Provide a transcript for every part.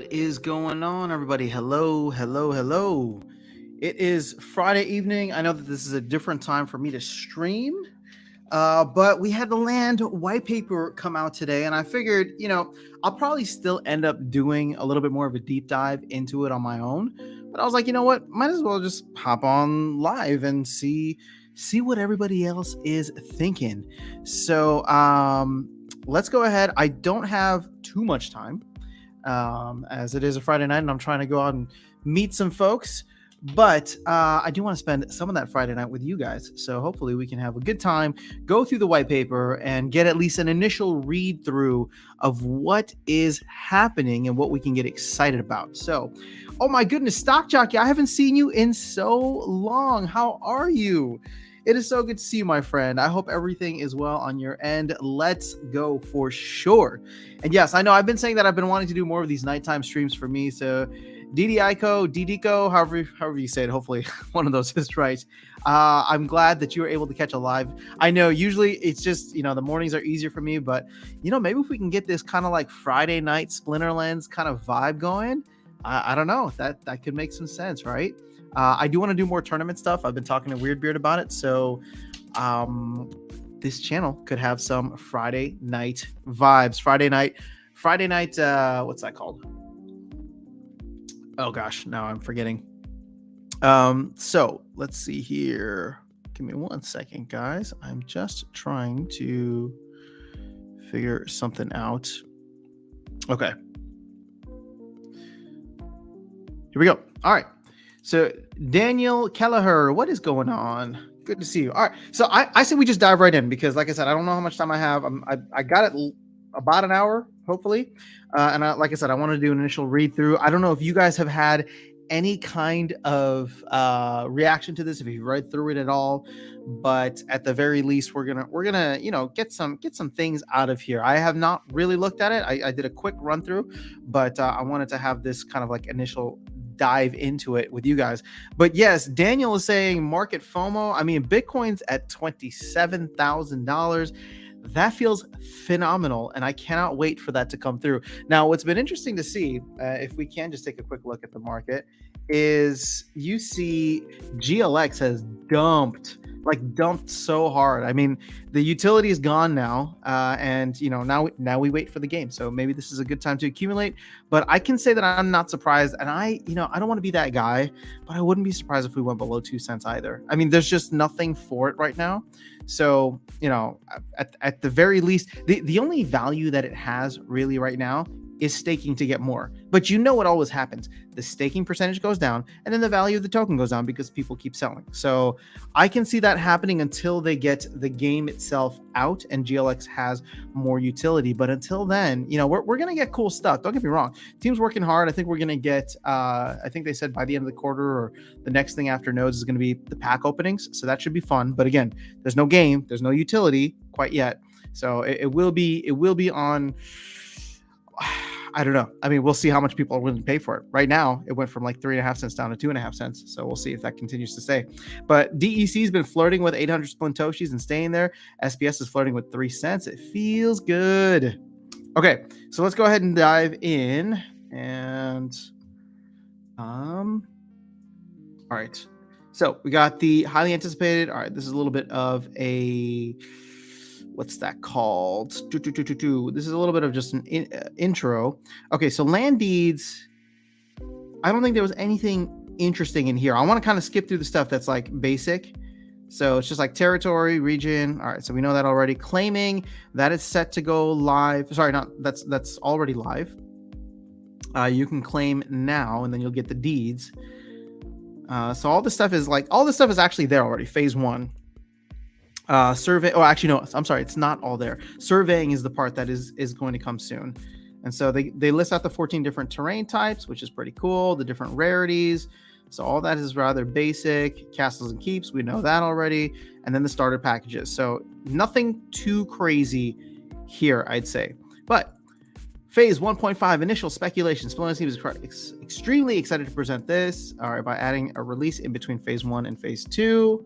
What is going on, everybody? Hello, hello, hello. It is Friday evening. I know that this is a different time for me to stream, but we had the land white paper come out today, and I figured, I'll probably still end up doing a little bit more of a deep dive into it on my own. But I was like, you know what? Might as well just hop on live and see what everybody else is thinking. So let's go ahead. I don't have too much time as it is a Friday night and I'm trying to go out and meet some folks. But I do want to spend some of that Friday night with you guys. So hopefully we can have a good time, go through the white paper, and get at least an initial read through of what is happening and what we can get excited about. So, oh my goodness, Stock Jockey, I haven't seen you in so long. How are you? It is so good to see you, my friend. I hope everything is well on your end. Let's go for sure. And yes, I know I've been saying that I've been wanting to do more of these nighttime streams for me. So Didico, however you say it, hopefully one of those is right. I'm glad that you were able to catch a live. I know usually it's just, the mornings are easier for me, but maybe if we can get this kind of like Friday night Splinterlands kind of vibe going, I don't know, that could make some sense, right? I do want to do more tournament stuff. I've been talking to Weirdbeard about it. So this channel could have some Friday night vibes. Friday night, what's that called? Oh gosh, now I'm forgetting. So let's see here. Give me 1 second, guys. I'm just trying to figure something out. Okay. Here we go. All right. So Daniel Kelleher, what is going on? Good to see you. All right. So I say we just dive right in because, like I said, I don't know how much time I have. I got it about an hour, hopefully. And like I said, I want to do an initial read through. I don't know if you guys have had any kind of reaction to this, if you've read through it at all, but at the very least, we're gonna get some things out of here. I have not really looked at it. I did a quick run through, but I wanted to have this kind of like initial dive into it with you guys. But yes, Daniel is saying market FOMO. I mean, Bitcoin's at $27,000. That feels phenomenal, and I cannot wait for that to come through. Now, what's been interesting to see, if we can just take a quick look at the market, is you see GLX has dumped so hard. I mean, the utility is gone now, and now we wait for the game. So maybe this is a good time to accumulate. But I can say that I'm not surprised, and I don't want to be that guy, but I wouldn't be surprised if we went below 2 cents either. I mean, there's just nothing for it right now. So at the very least, the only value that it has really right now is staking to get more. But what always happens. The staking percentage goes down and then the value of the token goes down because people keep selling. So I can see that happening until they get the game itself out and GLX has more utility. But until then, we're going to get cool stuff. Don't get me wrong. Team's working hard. I think we're going to get, I think they said by the end of the quarter or the next thing after nodes is going to be the pack openings. So that should be fun. But again, there's no game. There's no utility quite yet. So it will be on... I don't know. I mean, we'll see how much people are willing to pay for it. Right now, it went from like 3.5 cents down to 2.5 cents. So we'll see if that continues to stay. But DEC has been flirting with 800 Splintoshis and staying there. SPS is flirting with 3 cents. It feels good. Okay, so let's go ahead and dive in. And all right. So we got the highly anticipated. All right, this is a little bit of a... what's that called? This is a little bit of just an intro. Okay, so land deeds. I don't think there was anything interesting in here. I want to kind of skip through the stuff that's like basic. So it's just like territory, region. All right, so we know that already. Claiming, that is set to go live. Sorry, that's already live. You can claim now, and then you'll get the deeds. So all this stuff is actually there already. Phase 1. Survey. Oh, actually, no. I'm sorry. It's not all there. Surveying is the part that is going to come soon. And so they list out the 14 different terrain types, which is pretty cool. The different rarities. So all that is rather basic. Castles and keeps. We know that already. And then the starter packages. So nothing too crazy here, I'd say. But phase 1.5 initial speculation. Splinter is extremely excited to present this. All right, by adding a release in between phase 1 and phase 2.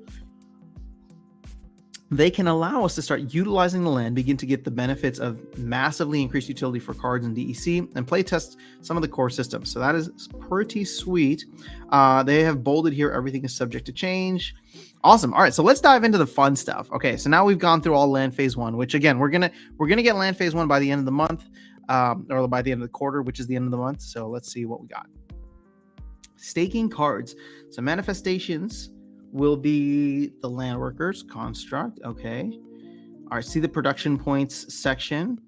they can allow us to start utilizing the land, begin to get the benefits of massively increased utility for cards and DEC, and play test some of the core systems. So that is pretty sweet. They have bolded here, everything is subject to change. Awesome. All right, so let's dive into the fun stuff. Okay, so now we've gone through all land phase 1, which again, we're gonna get land phase 1 by the end of the month, or by the end of the quarter, which is the end of the month. So let's see what we got. Staking cards. So manifestations will be the land workers construct. Okay. All right. See the production points section.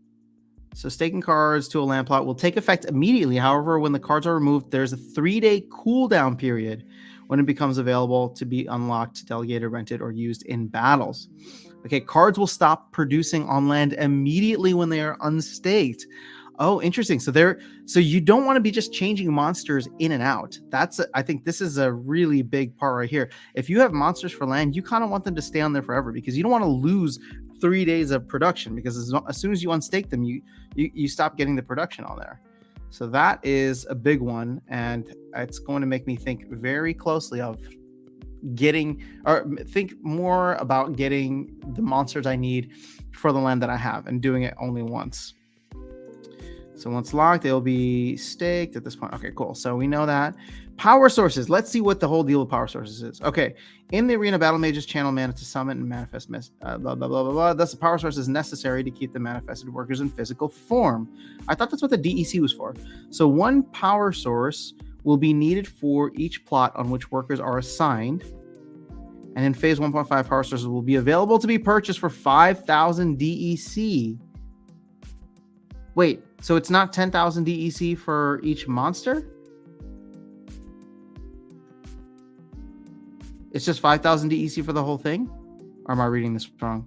So staking cards to a land plot will take effect immediately. However, when the cards are removed, there's a 3-day cooldown period when it becomes available to be unlocked, delegated, rented, or used in battles. Okay. Cards will stop producing on land immediately when they are unstaked. Oh, interesting. So you don't want to be just changing monsters in and out. I think this is a really big part right here. If you have monsters for land, you kind of want them to stay on there forever, because you don't want to lose 3 days of production, because as soon as you unstake them, you stop getting the production on there. So that is a big one, and it's going to make me think very closely of think more about getting the monsters I need for the land that I have and doing it only once. So once locked, they'll be staked at this point. Okay, cool. So we know that. Power sources. Let's see what the whole deal with power sources is. Okay. In the arena, battle mages channel mana to summon and manifest blah, blah, blah, blah, blah. Thus, the power source is necessary to keep the manifested workers in physical form. I thought that's what the DEC was for. So one power source will be needed for each plot on which workers are assigned. And in phase 1.5, power sources will be available to be purchased for 5,000 DEC. Wait, so it's not 10,000 DEC for each monster? It's just 5,000 DEC for the whole thing? Or am I reading this wrong?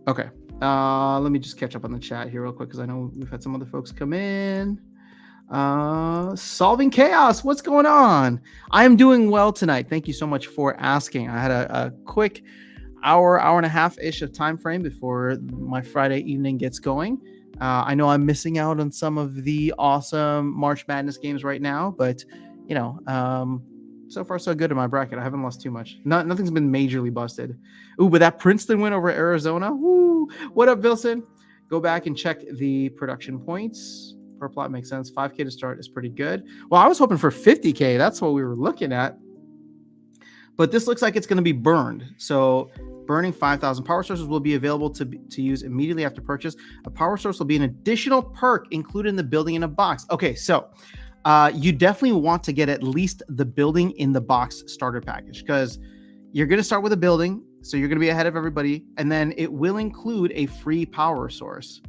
Okay. Let me just catch up on the chat here real quick, because I know we've had some other folks come in. Solving Chaos, what's going on? I am doing well tonight. Thank you so much for asking. I had a quick hour and a half-ish of time frame before my Friday evening gets going. I know I'm missing out on some of the awesome March Madness games right now, but so far so good in my bracket. I haven't lost too much. Nothing's been majorly busted. Ooh, but that Princeton win over Arizona. Woo! What up, Wilson? Go back and check the production points. Per plot makes sense. 5K to start is pretty good. Well, I was hoping for 50K. That's what we were looking at. But this looks like it's going to be burned. So burning 5,000 power sources will be available to use immediately after purchase. A power source will be an additional perk included in the building in a box. Okay, so you definitely want to get at least the building in the box starter package, because you're going to start with a building. So you're going to be ahead of everybody. And then it will include a free power source.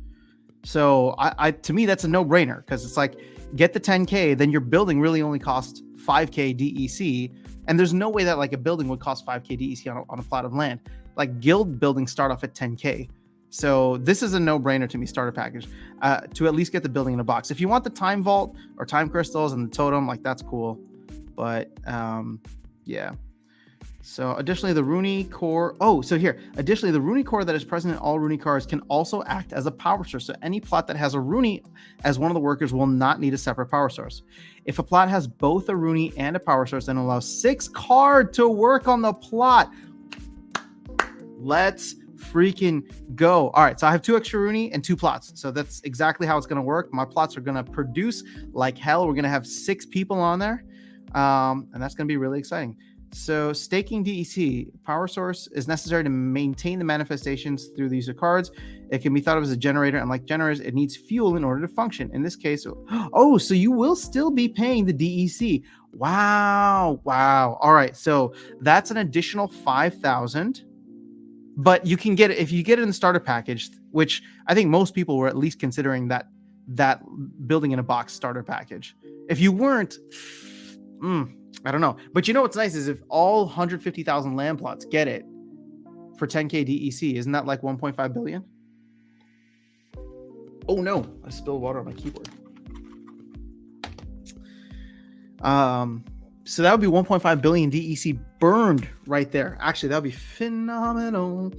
So to me, that's a no-brainer, because it's like, get the 10K, then your building really only costs 5K DEC. And there's no way that like a building would cost 5K DEC on a plot of land. Like guild buildings start off at 10K. So this is a no-brainer to me, starter package, to at least get the building in a box. If you want the time vault or time crystals and the totem, like that's cool. But yeah. So additionally, the Rooney Core. Oh, so here, additionally, the Rooney Core that is present in all Rooney cards can also act as a power source. So any plot that has a Rooney as one of the workers will not need a separate power source. If a plot has both a Rooney and a power source, then allows 6 cards to work on the plot. Let's freaking go. All right, so I have 2 extra Rooney and 2 plots. So that's exactly how it's going to work. My plots are going to produce like hell. We're going to have 6 people on there. And that's going to be really exciting. So staking DEC, power source is necessary to maintain the manifestations through the use of cards. It can be thought of as a generator, and like generators, it needs fuel in order to function. In this case, oh, so you will still be paying the DEC. Wow. All right, so that's an additional 5,000. But you can get it if you get it in the starter package, which I think most people were at least considering that building in a box starter package. If you weren't, I don't know. But you know what's nice is if all 150,000 land plots get it for 10K DEC, isn't that like 1.5 billion? Oh no, I spilled water on my keyboard. So that would be 1.5 billion DEC burned right there. Actually, that would be phenomenal.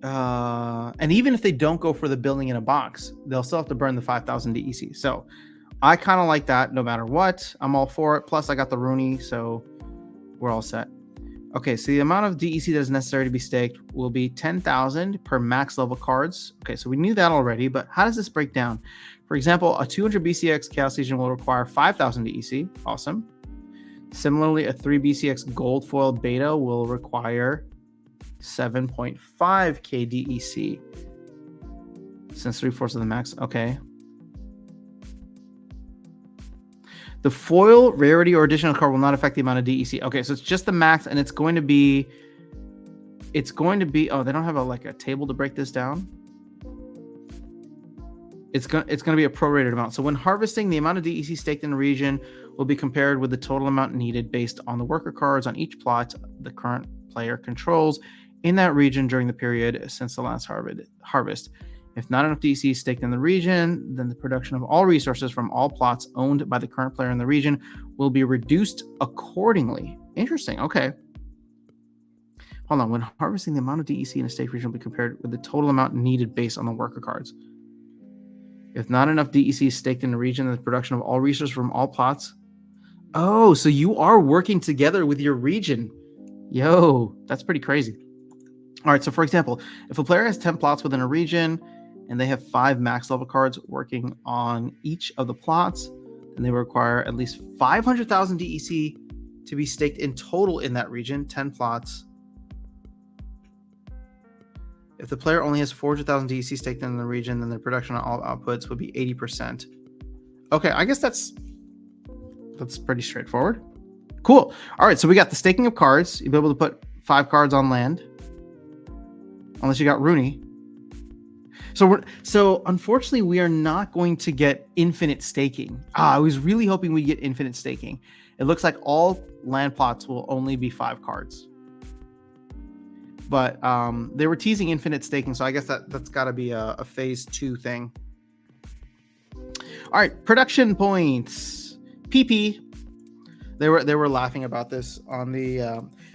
And even if they don't go for the building in a box, they'll still have to burn the 5,000 DEC. So I kind of like that no matter what. I'm all for it. Plus, I got the Rooney, so we're all set. Okay, so the amount of DEC that is necessary to be staked will be 10,000 per max level cards. Okay, so we knew that already, but how does this break down? For example, a 200 BCX Chaos Legion will require 5,000 DEC. Awesome. Similarly, a 3 BCX Gold Foil Beta will require 7.5k DEC. Since 3/4 of the max. Okay. The foil, rarity, or additional card will not affect the amount of DEC. Okay, so it's just the max, and it's going to be. Oh, they don't have a table to break this down. It's going to be a prorated amount. So when harvesting, the amount of DEC staked in a region will be compared with the total amount needed based on the worker cards on each plot the current player controls in that region during the period since the last harvest. If not enough DEC is staked in the region, then the production of all resources from all plots owned by the current player in the region will be reduced accordingly. Interesting. Okay. Hold on. When harvesting, the amount of DEC in a stake region will be compared with the total amount needed based on the worker cards. If not enough DEC is staked in the region, then the production of all resources from all plots. Oh, so you are working together with your region. Yo, that's pretty crazy. All right. So for example, if a player has 10 plots within a region, and they have 5 max level cards working on each of the plots, and they require at least 500,000 DEC to be staked in total in that region, 10 plots. If the player only has 400,000 DEC staked in the region, then the production on all outputs would be 80%. Okay, I guess that's pretty straightforward. Cool. All right, so we got the staking of cards. You'll be able to put 5 cards on land, unless you got Rooney. So unfortunately, we are not going to get infinite staking. I was really hoping we get infinite staking. It looks like all land plots will only be 5 cards. But they were teasing infinite staking, so I guess that's got to be a phase 2 thing. All right, production points. PP. They were laughing about this on the.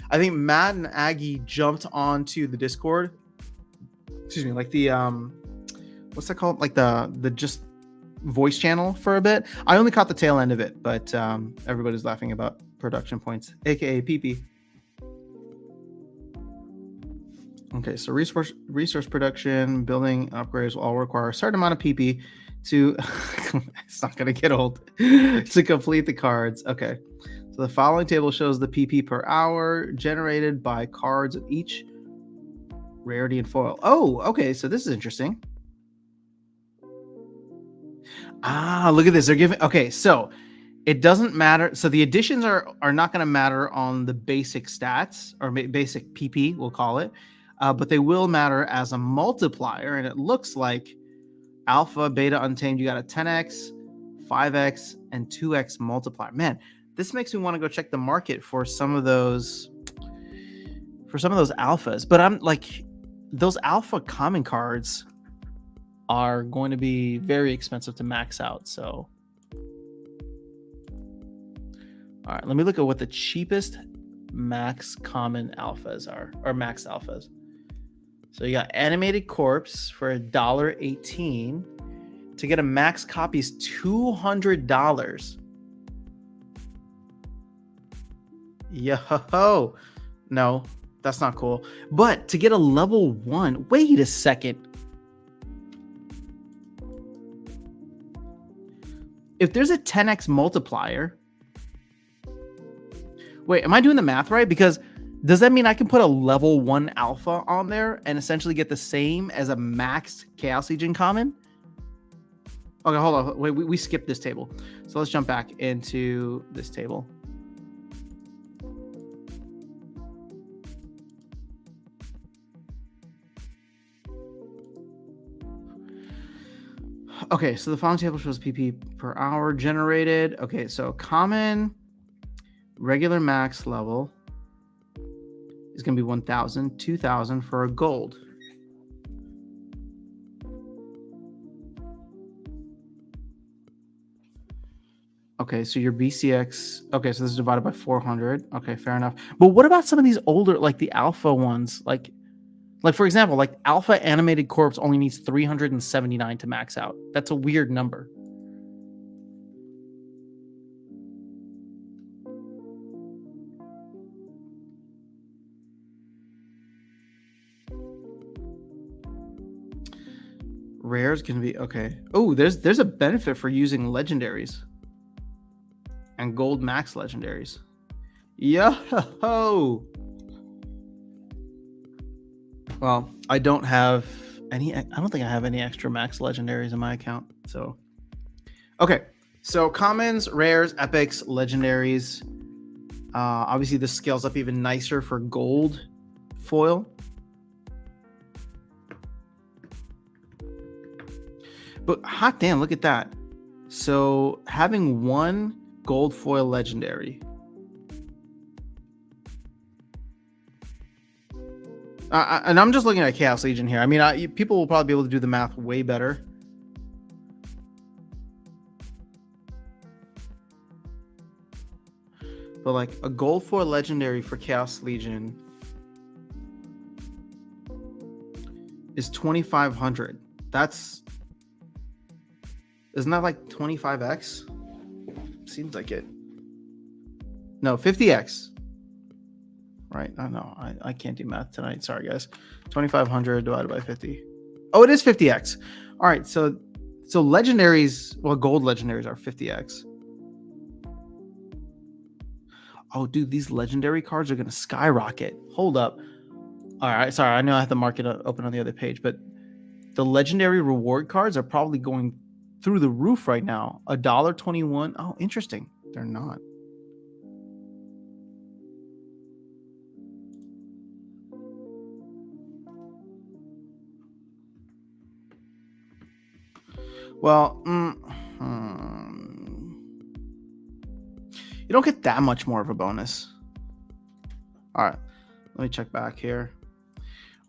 I think Matt and Aggie jumped onto the Discord. Excuse me, like the what's that called? Like the just voice channel for a bit. I only caught the tail end of it, but everybody's laughing about production points, aka PP. Okay, so resource production, building upgrades will all require a certain amount of PP to. It's not gonna get old to complete the cards. Okay, so the following table shows the PP per hour generated by cards of each rarity and foil. Oh, okay, so this is interesting. Look at this. They're giving. Okay, so it doesn't matter. So the additions are not going to matter on the basic stats or basic PP, we'll call it, but they will matter as a multiplier. And it looks like alpha, beta, untamed. You got a 10x, 5x, and 2x multiplier. Man, this makes me want to go check the market for some of those alphas. But I'm like, those alpha common cards are going to be very expensive to max out. So, all right, let me look at what the cheapest max common alphas are, or max alphas. So you got animated corpse for $1.18. To get a max copy is $200. Yo, no, that's not cool. But to get a level 1, wait a second. If there's a 10x multiplier, wait, am I doing the math right? Because does that mean I can put a level 1 alpha on there and essentially get the same as a maxed Chaos Legion common? Okay, hold on. Wait, we skipped this table. So let's jump back into this table. Okay, so the following table shows PP per hour generated. Okay, so common, regular max level is going to be 1,000, 2,000 for a gold. Okay, so your BCX. Okay, so this is divided by 400. Okay, fair enough. But what about some of these older, like the alpha ones? Like for example, like alpha animated corpse only needs 379 to max out. That's a weird number. rares can be okay. Oh, there's a benefit for using legendaries and gold max legendaries. Yo. Well, I don't have any. I don't think I have any extra max legendaries in my account. So, okay. So commons, rares, epics, legendaries. Obviously, this scales up even nicer for gold foil. But hot damn, look at that. So having one gold foil legendary. And I'm just looking at Chaos Legion here. I mean, people will probably be able to do the math way better. But like a gold foil legendary for Chaos Legion is 2,500. Isn't that like 25x? Seems like it. No, 50x. Right? I know. I can't do math tonight. Sorry, guys. 2,500 divided by 50. Oh, it is 50x. All right. So legendaries, well, gold legendaries are 50x. Oh, dude, these legendary cards are going to skyrocket. Hold up. All right. Sorry, I know I have the market open on the other page, but the legendary reward cards are probably going through the roof right now. $1.21. Oh, interesting. They're not. Well, you don't get that much more of a bonus. All right, let me check back here.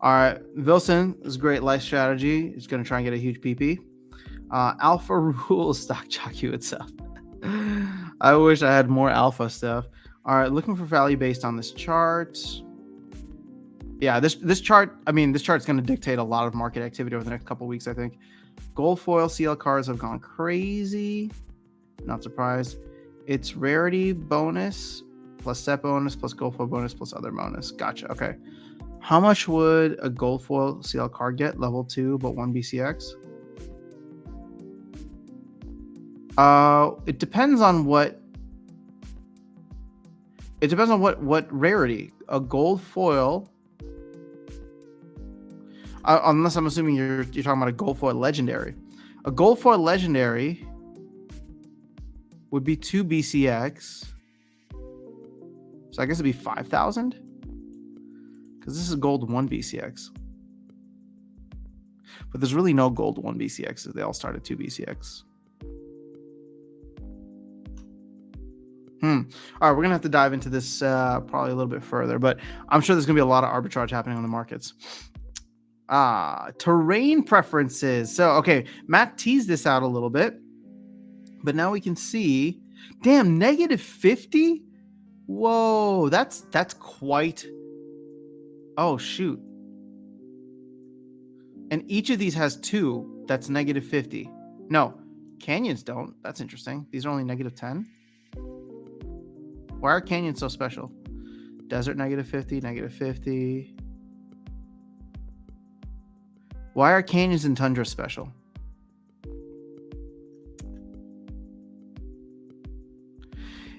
All right, Wilson is a great life strategy. He's going to try and get a huge PP. Alpha rules stock jockey itself. I wish I had more alpha stuff. All right, looking for value based on this chart. Yeah, this chart, I mean, this chart's going to dictate a lot of market activity over the next couple of weeks, I think. Gold foil CL cards have gone crazy. Not surprised. It's rarity bonus plus set bonus plus gold foil bonus plus other bonus. Gotcha. Okay. How much would a gold foil CL card get? Level 2, but 1 BCX? It depends on what rarity. A gold foil, unless I'm assuming you're talking about a gold foil legendary. A gold foil legendary would be 2 BCX. So I guess it'd be 5,000. Because this is gold 1 BCX. But there's really no gold 1 BCX. They all start at 2 BCX. All right, we're going to have to dive into this probably a little bit further. But I'm sure there's going to be a lot of arbitrage happening on the markets. Terrain preferences. So, okay, Matt teased this out a little bit. But now we can see, damn, negative 50? Whoa, that's quite... Oh, shoot. And each of these has 2. That's negative 50. No, canyons don't. That's interesting. These are only negative 10. Why are canyons so special? Desert negative 50, negative 50. Why are canyons and tundra special?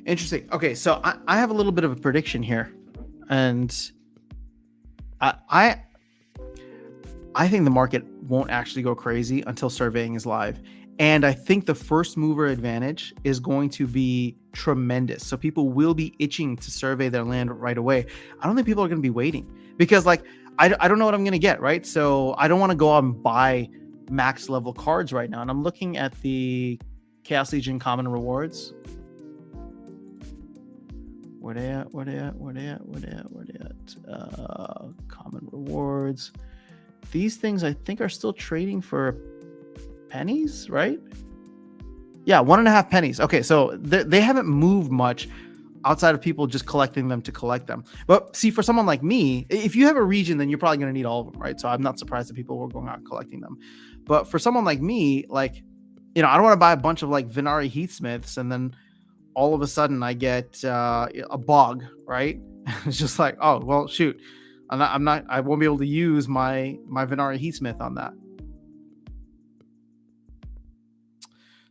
Interesting. Okay, so I have a little bit of a prediction here. And I think the market won't actually go crazy until surveying is live. And I think the first mover advantage is going to be tremendous. So people will be itching to survey their land right away. I don't think people are going to be waiting because like, I don't know what I'm going to get, right? So I don't want to go out and buy max level cards right now. And I'm looking at the Chaos Legion common rewards. Where they at? Common rewards. These things I think are still trading for pennies, right? Yeah, 1.5 pennies. Okay, so they haven't moved much outside of people just collecting them to collect them. But see, for someone like me, if you have a region, then you're probably going to need all of them, right? So I'm not surprised that people were going out collecting them. But for someone like me, like, you know, I don't want to buy a bunch of like Venari Heatsmiths and then all of a sudden I get a bog, right? It's just like, oh, well, shoot. I won't be able to use my Venari Heatsmith on that.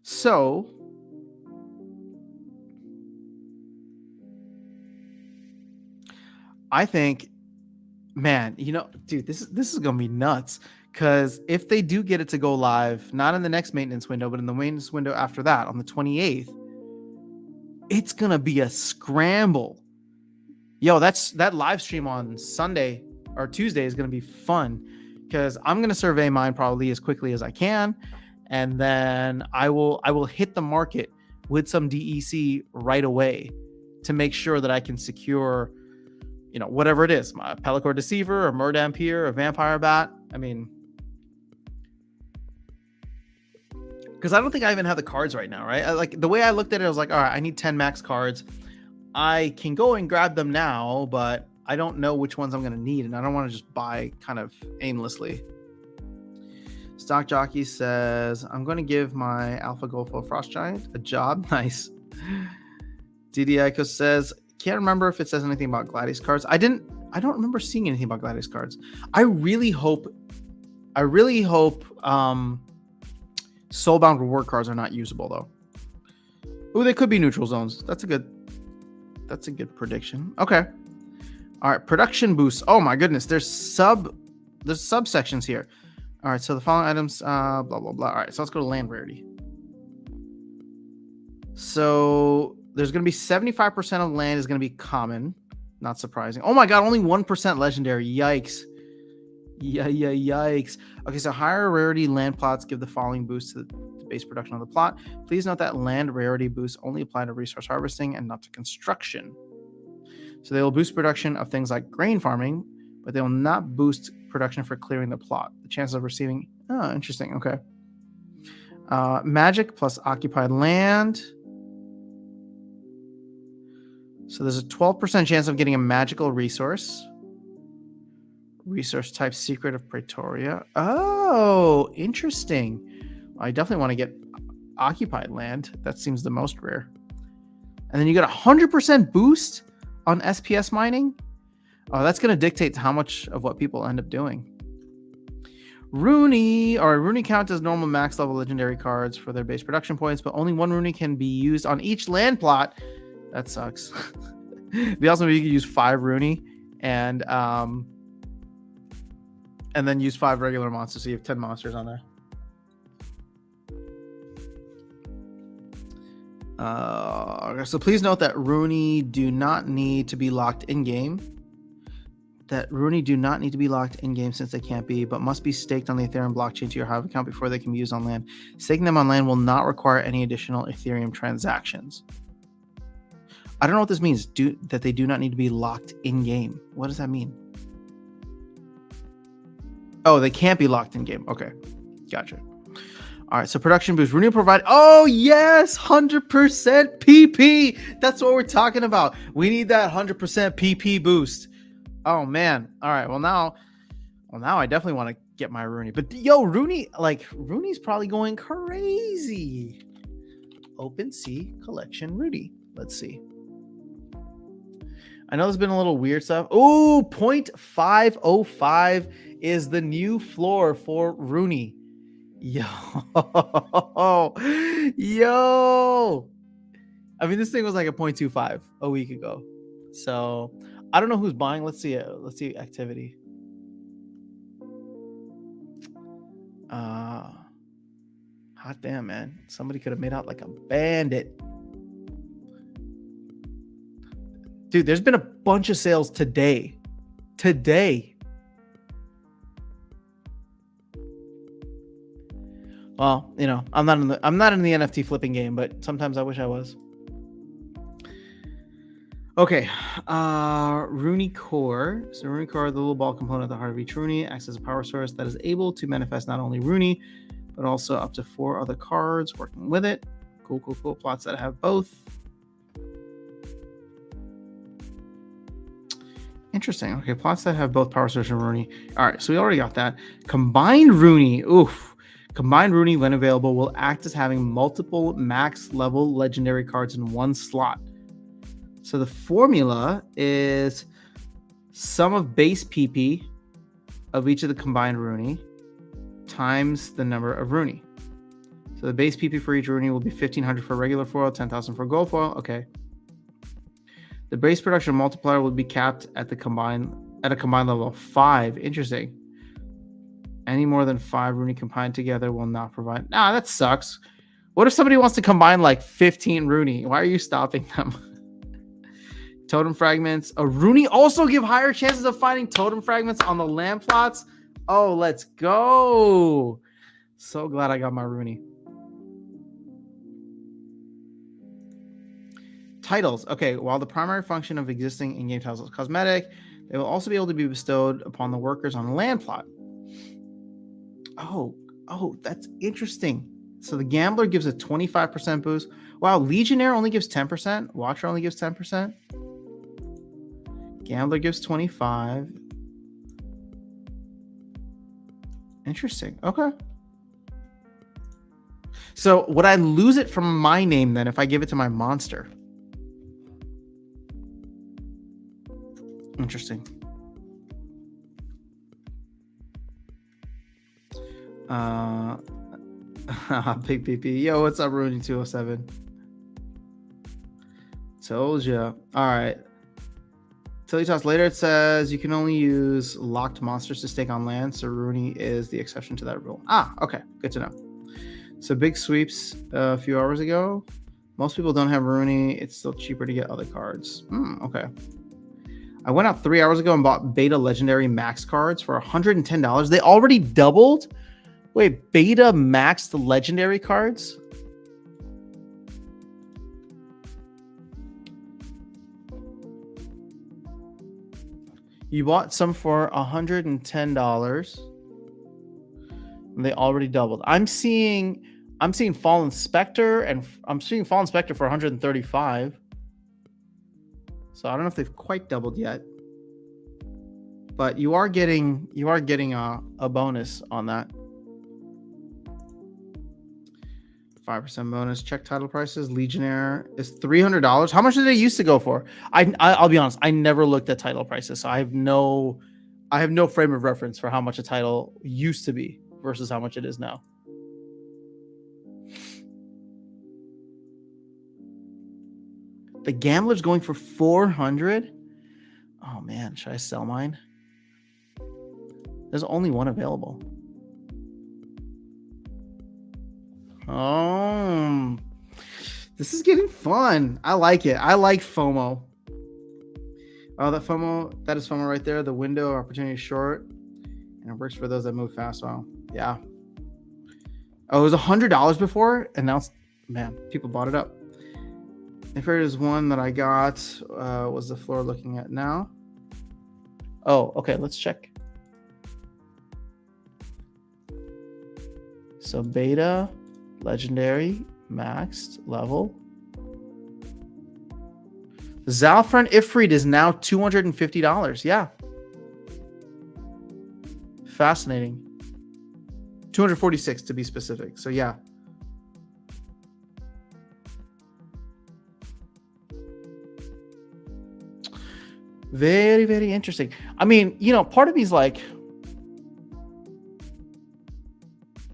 So I think, man, dude, this is gonna be nuts. Because if they do get it to go live, not in the next maintenance window, but in the maintenance window after that, on the 28th, it's gonna be a scramble. Yo, that live stream on Sunday or Tuesday is gonna be fun because I'm gonna survey mine probably as quickly as I can, and then I will hit the market with some DEC right away to make sure that I can secure, whatever it is, my Pellicore Deceiver, a Murdampere, a Vampire Bat. I mean, because I don't think I even have the cards right now, right? Like the way I looked at it, I was like, all right, I need 10 max cards. I can go and grab them now, but I don't know which ones I'm going to need, and I don't want to just buy kind of aimlessly. Stock Jockey says, I'm going to give my Alpha Golfo Frost Giant a job. Nice. DDIco says, can't remember if it says anything about Gladius cards. I don't remember seeing anything about Gladius cards. I really hope Soulbound reward cards are not usable though. Ooh, they could be neutral zones. That's a good prediction. Okay. All right, production boosts. Oh my goodness, there's subsections here. All right, so the following items, blah blah blah. All right, so let's go to land rarity. So there's going to be 75% of land is going to be common. Not surprising. Oh my god, only 1% legendary. Yikes. Yikes. Okay, so higher rarity land plots give the following boost to the base production of the plot. Please note that land rarity boosts only apply to resource harvesting and not to construction. So they will boost production of things like grain farming, but they will not boost production for clearing the plot. The chances of receiving... Oh, interesting. Okay. Magic plus occupied land. So there's a 12% chance of getting a magical resource. Resource type Secret of Praetoria. Oh, interesting. I definitely want to get occupied land. That seems the most rare. And then you get a 100% boost on SPS mining. Oh, that's going to dictate how much of what people end up doing. Rooney count as normal max level legendary cards for their base production points, but only one Rooney can be used on each land plot. That sucks. It'd be awesome if you could use 5 Rooney and then use 5 regular monsters, so you have 10 monsters on there. So please note that Rooney do not need to be locked in game. Since they can't be, but must be staked on the Ethereum blockchain to your Hive account before they can be used on land. Staking them on land will not require any additional Ethereum transactions. I don't know what this means. That they do not need to be locked in game. What does that mean? Oh, they can't be locked in game. Okay, gotcha. All right, so production boost. Rooney provide. Oh yes, 100% PP. That's what we're talking about. We need that 100% PP boost. Oh man. All right. Well now I definitely want to get my Rooney. But yo, Rooney's probably going crazy. OpenSea collection Rooney. Let's see. I know there's been a little weird stuff. Oh, 0.505 is the new floor for Rooney. Yo. I mean, this thing was like a 0.25 a week ago. So I don't know who's buying. Let's see activity. Hot damn, man. Somebody could have made out like a bandit. Dude, there's been a bunch of sales today. Well, I'm not in the NFT flipping game, but sometimes I wish I was. Okay, Rooney Core. So Rooney Core, the little ball component at the heart of each Rooney, acts as a power source that is able to manifest not only Rooney, but also up to 4 other cards working with it. Cool. Plots that have both. Interesting. Okay, plots that have both power source and Rooney. All right, so we already got that. Combined Rooney. Oof. Combined Rooney, when available, will act as having multiple max level legendary cards in one slot. So the formula is sum of base PP of each of the combined Rooney times the number of Rooney. So the base PP for each Rooney will be 1,500 for regular foil, 10,000 for gold foil. Okay. The base production multiplier will be capped at a combined level of 5. Interesting. Any more than 5 Rooney combined together will not provide. Nah, that sucks. What if somebody wants to combine like 15 Rooney? Why are you stopping them? Totem fragments. A Rooney also give higher chances of finding totem fragments on the land plots. Oh, let's go. So glad I got my Rooney. Titles. Okay, while the primary function of existing in-game titles is cosmetic, they will also be able to be bestowed upon the workers on the land plot. Oh, that's interesting. So the Gambler gives a 25% boost. Wow, Legionnaire only gives 10%. Watcher only gives 10%. Gambler gives 25. Interesting. Okay. So would I lose it from my name then if I give it to my monster? Interesting. Big PP. Yo, what's up, Rooney 207? Told ya. All right. Tilly Toss later, it says you can only use locked monsters to stake on land, so Rooney is the exception to that rule. Okay. Good to know. So big sweeps a few hours ago. Most people don't have Rooney. It's still cheaper to get other cards. Okay. I went out 3 hours ago and bought beta legendary max cards for $110. They already doubled? Wait, beta maxed legendary cards? You bought some for $110. And they already doubled. I'm seeing Fallen Spectre, and I'm seeing Fallen Spectre for 135. So I don't know if they've quite doubled yet. But you are getting a bonus on that. 5% bonus. Check title prices. Legionnaire is $300. How much did they used to go for? I'll be honest. I never looked at title prices, so I have no frame of reference for how much a title used to be versus how much it is now. The Gambler's going for 400. Oh man, should I sell mine? There's only one available. This is getting fun. I like it. I like FOMO. Oh, that is FOMO right there. The window opportunity is short, and it works for those that move fast. Wow. Yeah. Oh, it was $100 before, and now people bought it up. If there is one that I got, was the floor looking at now? Oh, okay. Let's check. So beta, legendary, maxed level. Zalfran Ifrit is now $250. Yeah. Fascinating. 246 to be specific. So yeah. Very, very interesting. I mean, part of me is like,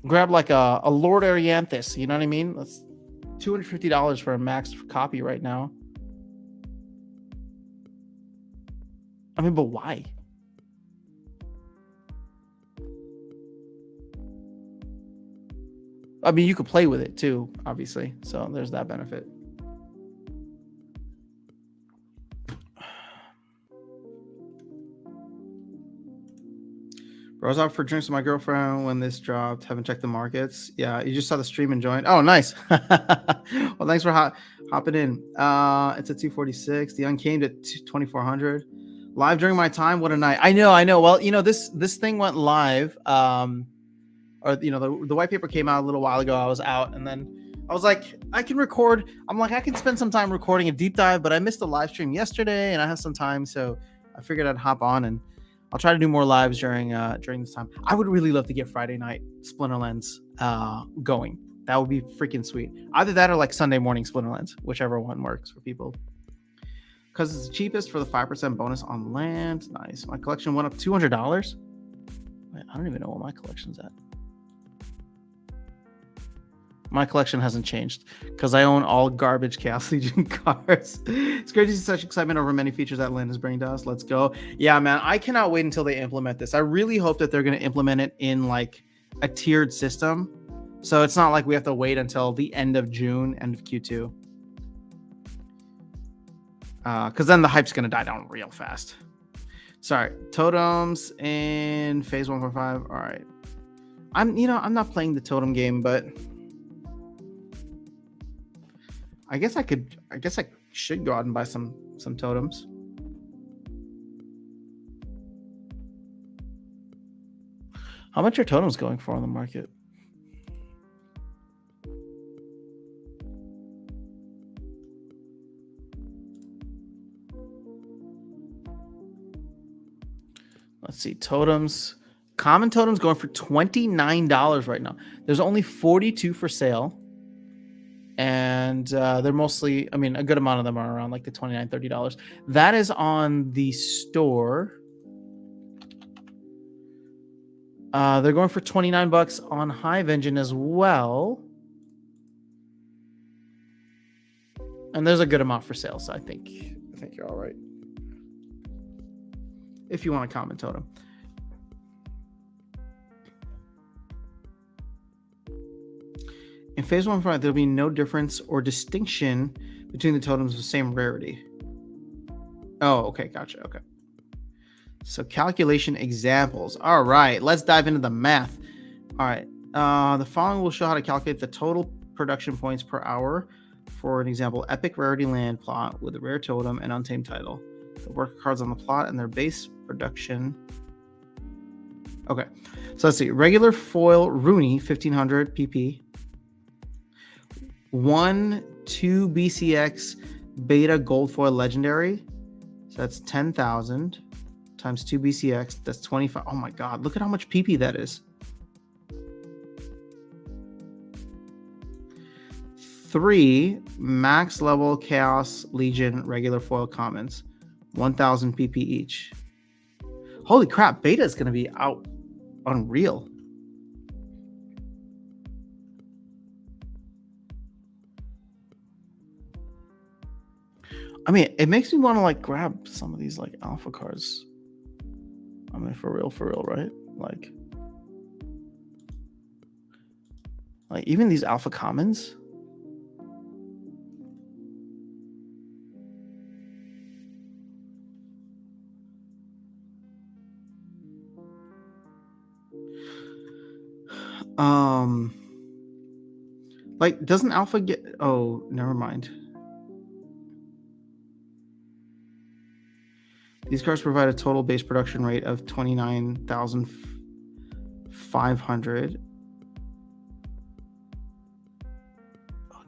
grab like a Lord Arianthus, you know what I mean? That's $250 for a max copy right now. I mean, but why? I mean, you could play with it too, obviously. So there's that benefit. Bro, I was out for drinks with my girlfriend when this dropped. Haven't checked the markets. Yeah, you just saw the stream and joined. Oh, nice. Well, thanks for hopping in. It's at 246. The Uncamed at 2400. Live during my time. What a night. I know. Well, this thing went live. The white paper came out a little while ago. I was out, and then I was like, I can record. I'm like, I can spend some time recording a deep dive, but I missed the live stream yesterday, and I have some time, so I figured I'd hop on, and I'll try to do more lives during this time. I would really love to get Friday night Splinterlands going. That would be freaking sweet. Either that or like Sunday morning Splinterlands, whichever one works for people. Because it's the cheapest for the 5% bonus on land. Nice. My collection went up $200. Wait, I don't even know what my collection's at. My collection hasn't changed because I own all garbage Chaos Legion cards. It's great to see such excitement over many features that Land is bringing to us. Let's go. Yeah, man. I cannot wait until they implement this. I really hope that they're going to implement it in like a tiered system. So it's not like we have to wait until the end of June, end of Q2. Because then the hype's going to die down real fast. Sorry. Totems in phase 1.5. All right. I'm not playing the totem game, but I guess I should go out and buy some totems. How much are totems going for on the market? Let's see. Totems. Common totems going for $29 right now. There's only 42 for sale. And they're mostly, I mean, a good amount of them are around like the $29, $30. That is on the store. They're going for $29 on Hive Engine as well. And there's a good amount for sale, so I think you're all right. If you want a common totem. In phase 1.5, there'll be no difference or distinction between the totems of the same rarity. Oh, okay, gotcha. Okay. So calculation examples. All right, let's dive into the math. All right, the following will show how to calculate the total production points per hour for an example, epic rarity land plot with a rare totem and untamed title. The worker cards on the plot and their base production. Okay, so let's see. Regular foil Rooney, 1500 PP. 2 BCX beta gold foil legendary. So that's 10,000 times 2 BCX. That's 25. Oh my God, look at how much PP that is. 3 max level Chaos Legion regular foil commons. 1,000 PP each. Holy crap, beta is going to be out unreal. I mean, it makes me want to like grab some of these like alpha cards. I mean, for real, right? Like even these alpha commons. Like, doesn't alpha get? Oh, never mind. These cards provide a total base production rate of 29,500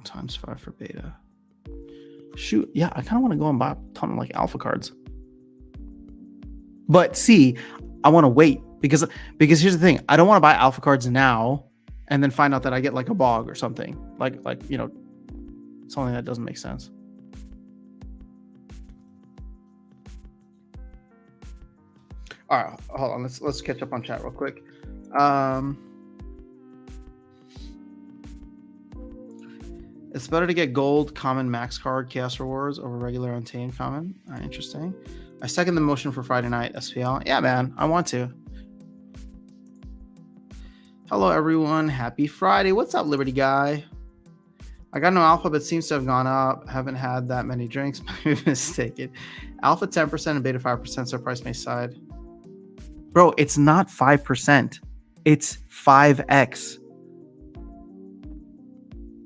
times 5 for beta. Shoot, yeah, I kind of want to go and buy a ton of like alpha cards. But see, I want to wait because here's the thing: I don't want to buy alpha cards now and then find out that I get like a bog or something, like something that doesn't make sense. All right, hold on. Let's catch up on chat real quick. It's better to get gold common max card chaos rewards over regular untamed common. Interesting. I second the motion for Friday night SPL. Yeah, man, I want to. Hello, everyone. Happy Friday. What's up, Liberty Guy? I got no alpha, but seems to have gone up. Haven't had that many drinks. Maybe mistaken. Alpha 10% and beta 5%, so price may side. Bro, it's not 5%. It's 5x.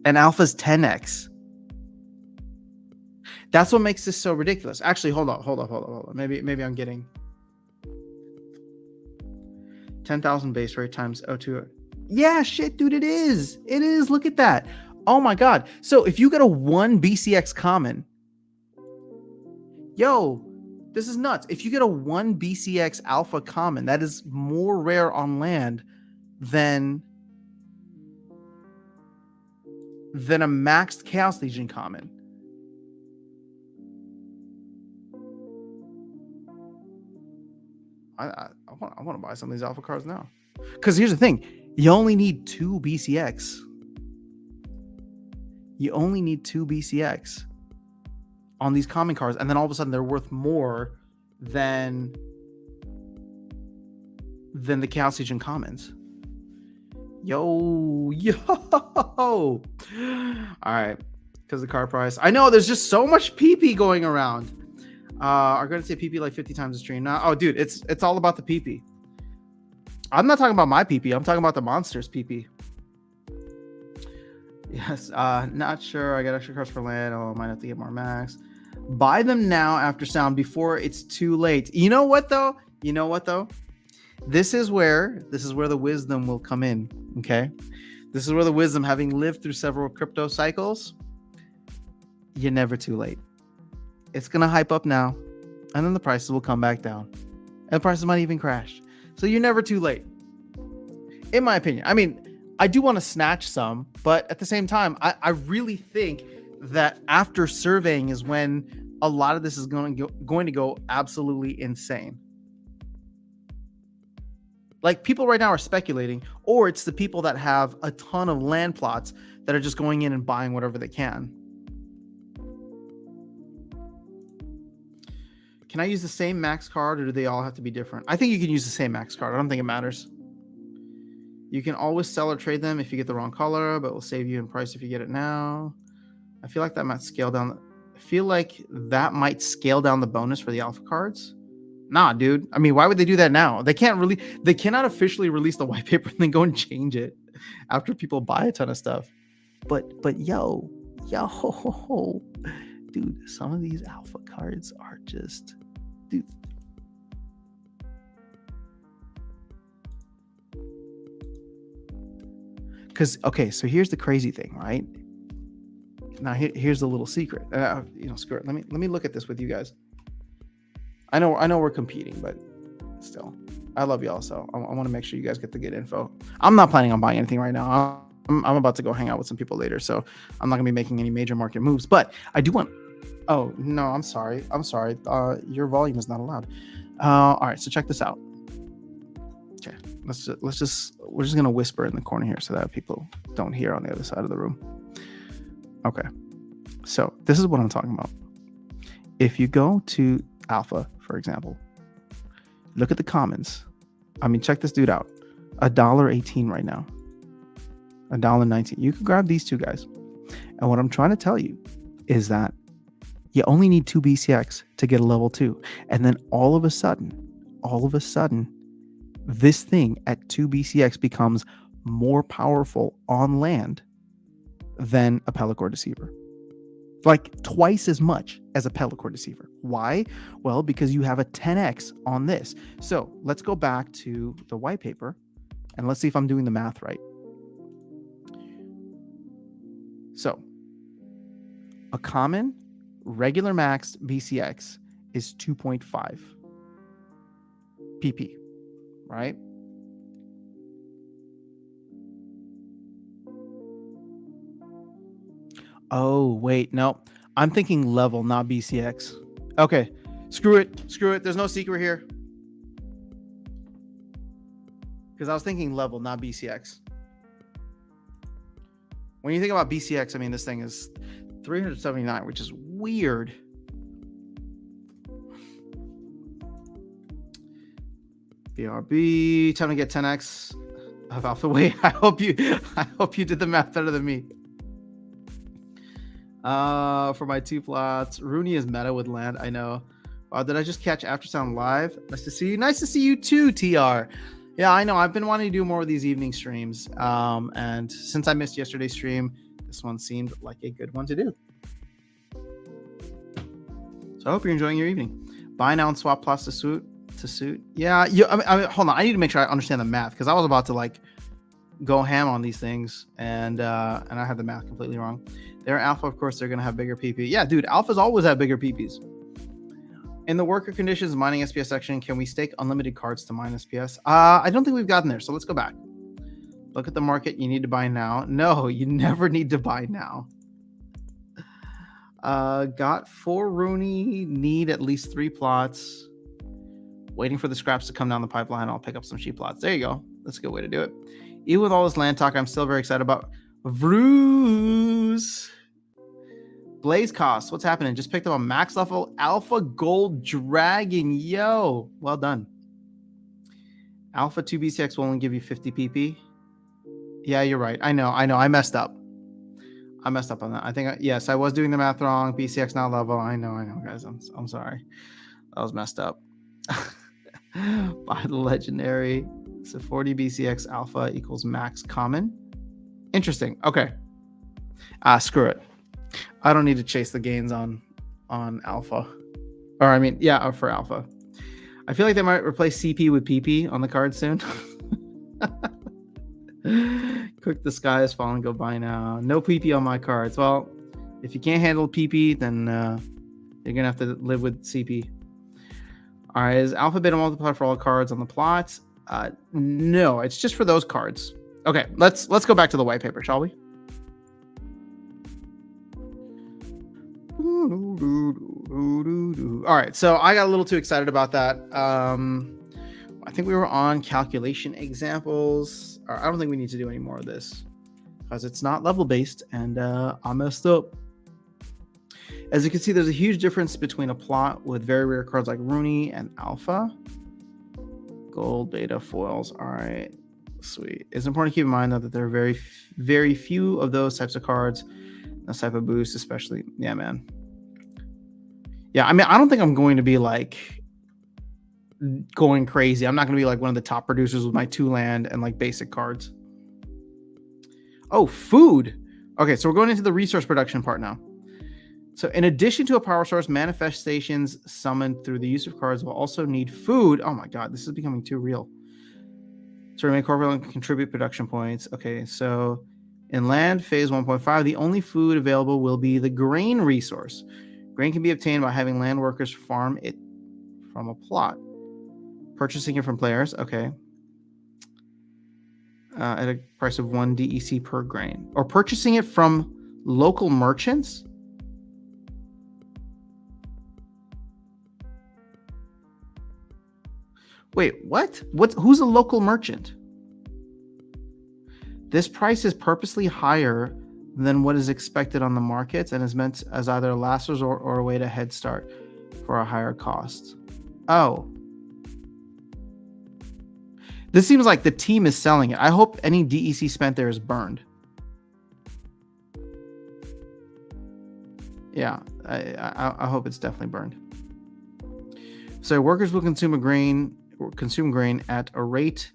And alpha's 10x. That's what makes this so ridiculous. Actually, hold on. Maybe I'm getting 10,000 base rate times 0.2. Yeah, shit, dude, it is. It is. Look at that. Oh my God. So if you get a 1 BCX common, yo, this is nuts. If you get a 1 BCX alpha common, that is more rare on land than a maxed Chaos Legion common. I want to buy some of these alpha cards now. Because here's the thing. You only need 2 BCX. You only need 2 BCX on these common cards, and then all of a sudden they're worth more than the Chaos Legion commons. Yo. All right, because the card price. I know there's just so much PP going around. Are going to say PP like 50 times a stream now. Oh, dude, it's all about the PP. I'm not talking about my PP. I'm talking about the monsters PP. Yes, not sure. I got extra cards for land. Oh, I might have to get more max. Buy them now after sound before it's too late. You know what though? This is where the wisdom will come in. Okay, this is where the wisdom, having lived through several crypto cycles, you're never too late. It's gonna hype up now, and then the prices will come back down, and the prices might even crash. So you're never too late, in my opinion. I mean, I do want to snatch some, but at the same time, I really think that after surveying is when a lot of this is going to go absolutely insane. Like, people right now are speculating, or it's the people that have a ton of land plots that are just going in and buying whatever they can. Can I use the same max card, or do they all have to be different? I think you can use the same max card. I don't think it matters. You can always sell or trade them if you get the wrong color, but it will save you in price if you get it now. I feel like that might scale down. I feel like that might scale down the bonus for the alpha cards. Nah, dude. I mean, why would they do that now? They cannot officially release the white paper and then go and change it after people buy a ton of stuff. But yo, dude, some of these alpha cards are just, dude. Because, okay, so here's the crazy thing, right? Now here's the little secret. Screw it. Let me look at this with you guys. I know we're competing, but still, I love y'all, so I want to make sure you guys get the good info. I'm not planning on buying anything right now. I'm about to go hang out with some people later, so I'm not gonna be making any major market moves. But I do want. Oh no, I'm sorry. Your volume is not allowed. All right, so check this out. Okay, we're just gonna whisper in the corner here so that people don't hear on the other side of the room. Okay, so this is what I'm talking about. If you go to Alpha, for example, look at the commons. I mean, check this dude out. $1.18 right now. $1.19. You can grab these two guys. And what I'm trying to tell you is that you only need 2 BCX to get a level 2. And then all of a sudden, this thing at 2 BCX becomes more powerful on land than a Pellicore Deceiver. Like twice as much as a Pellicore Deceiver. Why? Well, because you have a 10x on this. So let's go back to the white paper and let's see if I'm doing the math right. So a common regular maxed BCX is 2.5 PP, right? Oh, wait, no. I'm thinking level, not BCX. Okay, screw it. There's no secret here. Because I was thinking level, not BCX. When you think about BCX, I mean, this thing is 379, which is weird. BRB, time to get 10x of alpha weight. I hope you did the math better than me. For my 2 plots, Rooney is meta with land. I know. Did I just catch After Sound live? Nice to see you. Nice to see you too, TR. Yeah, I know. I've been wanting to do more of these evening streams. And since I missed yesterday's stream, this one seemed like a good one to do. So I hope you're enjoying your evening. Buy now and swap plots to suit. Yeah. I mean, hold on. I need to make sure I understand the math because I was about to like go ham on these things and I had the math completely wrong. They're alpha, of course. They're gonna have bigger PP. Yeah, dude. Alphas always have bigger PPs. In the worker conditions mining SPS section, can we stake unlimited cards to mine SPS? I don't think we've gotten there, so let's go back. Look at the market. You need to buy now. No, you never need to buy now. Got 4 Rooney. Need at least 3 plots. Waiting for the scraps to come down the pipeline. I'll pick up some sheep plots. There you go. That's a good way to do it. Even with all this land talk, I'm still very excited about Vroos. Blaze costs. What's happening? Just picked up a max level Alpha Gold Dragon. Yo, well done. Alpha 2 BCX will only give you 50 PP. Yeah, you're right. I know. I messed up. on that. I think, yes, I was doing the math wrong. BCX not level. I know, guys. I'm sorry. That was messed up. By the legendary. So 40 BCX alpha equals max common. Interesting. Okay. Screw it. I don't need to chase the gains on alpha. Or I mean, yeah, for alpha. I feel like they might replace CP with PP on the card soon. Quick, the sky is falling. Go buy now. No PP on my cards. Well, if you can't handle PP, then you're gonna have to live with CP. All right, is alpha beta multiplier for all cards on the plot? No, it's just for those cards. Okay, let's go back to the white paper, shall we? All right, so I got a little too excited about that. I think we were on calculation examples. I don't think we need to do any more of this because it's not level based, and I messed up. As you can see, there's a huge difference between a plot with very rare cards like Rooney and alpha. Gold, beta, foils. All right, sweet. It's important to keep in mind though that there are very, very few of those types of cards. This type of boost, especially. Yeah, man. Yeah, I mean, I don't think I'm going to be like going crazy. I'm not going to be like one of the top producers with my 2-land and like basic cards. Oh, food. Okay, so we're going into the resource production part now. So in addition to a power source, manifestations summoned through the use of cards will also need food. Oh my god, this is becoming too real. To remain corporeal and contribute production points. Okay, so in land phase 1.5, the only food available will be the grain resource. Grain can be obtained by having land workers farm it from a plot. Purchasing it from players, okay. At a price of 1 DEC per grain. Or purchasing it from local merchants? Wait, what? Who's a local merchant? This price is purposely higher than what is expected on the markets and is meant as either a last resort or a way to head start for a higher cost. Oh. This seems like the team is selling it. I hope any DEC spent there is burned. Yeah, I hope it's definitely burned. So workers will consume grain at a rate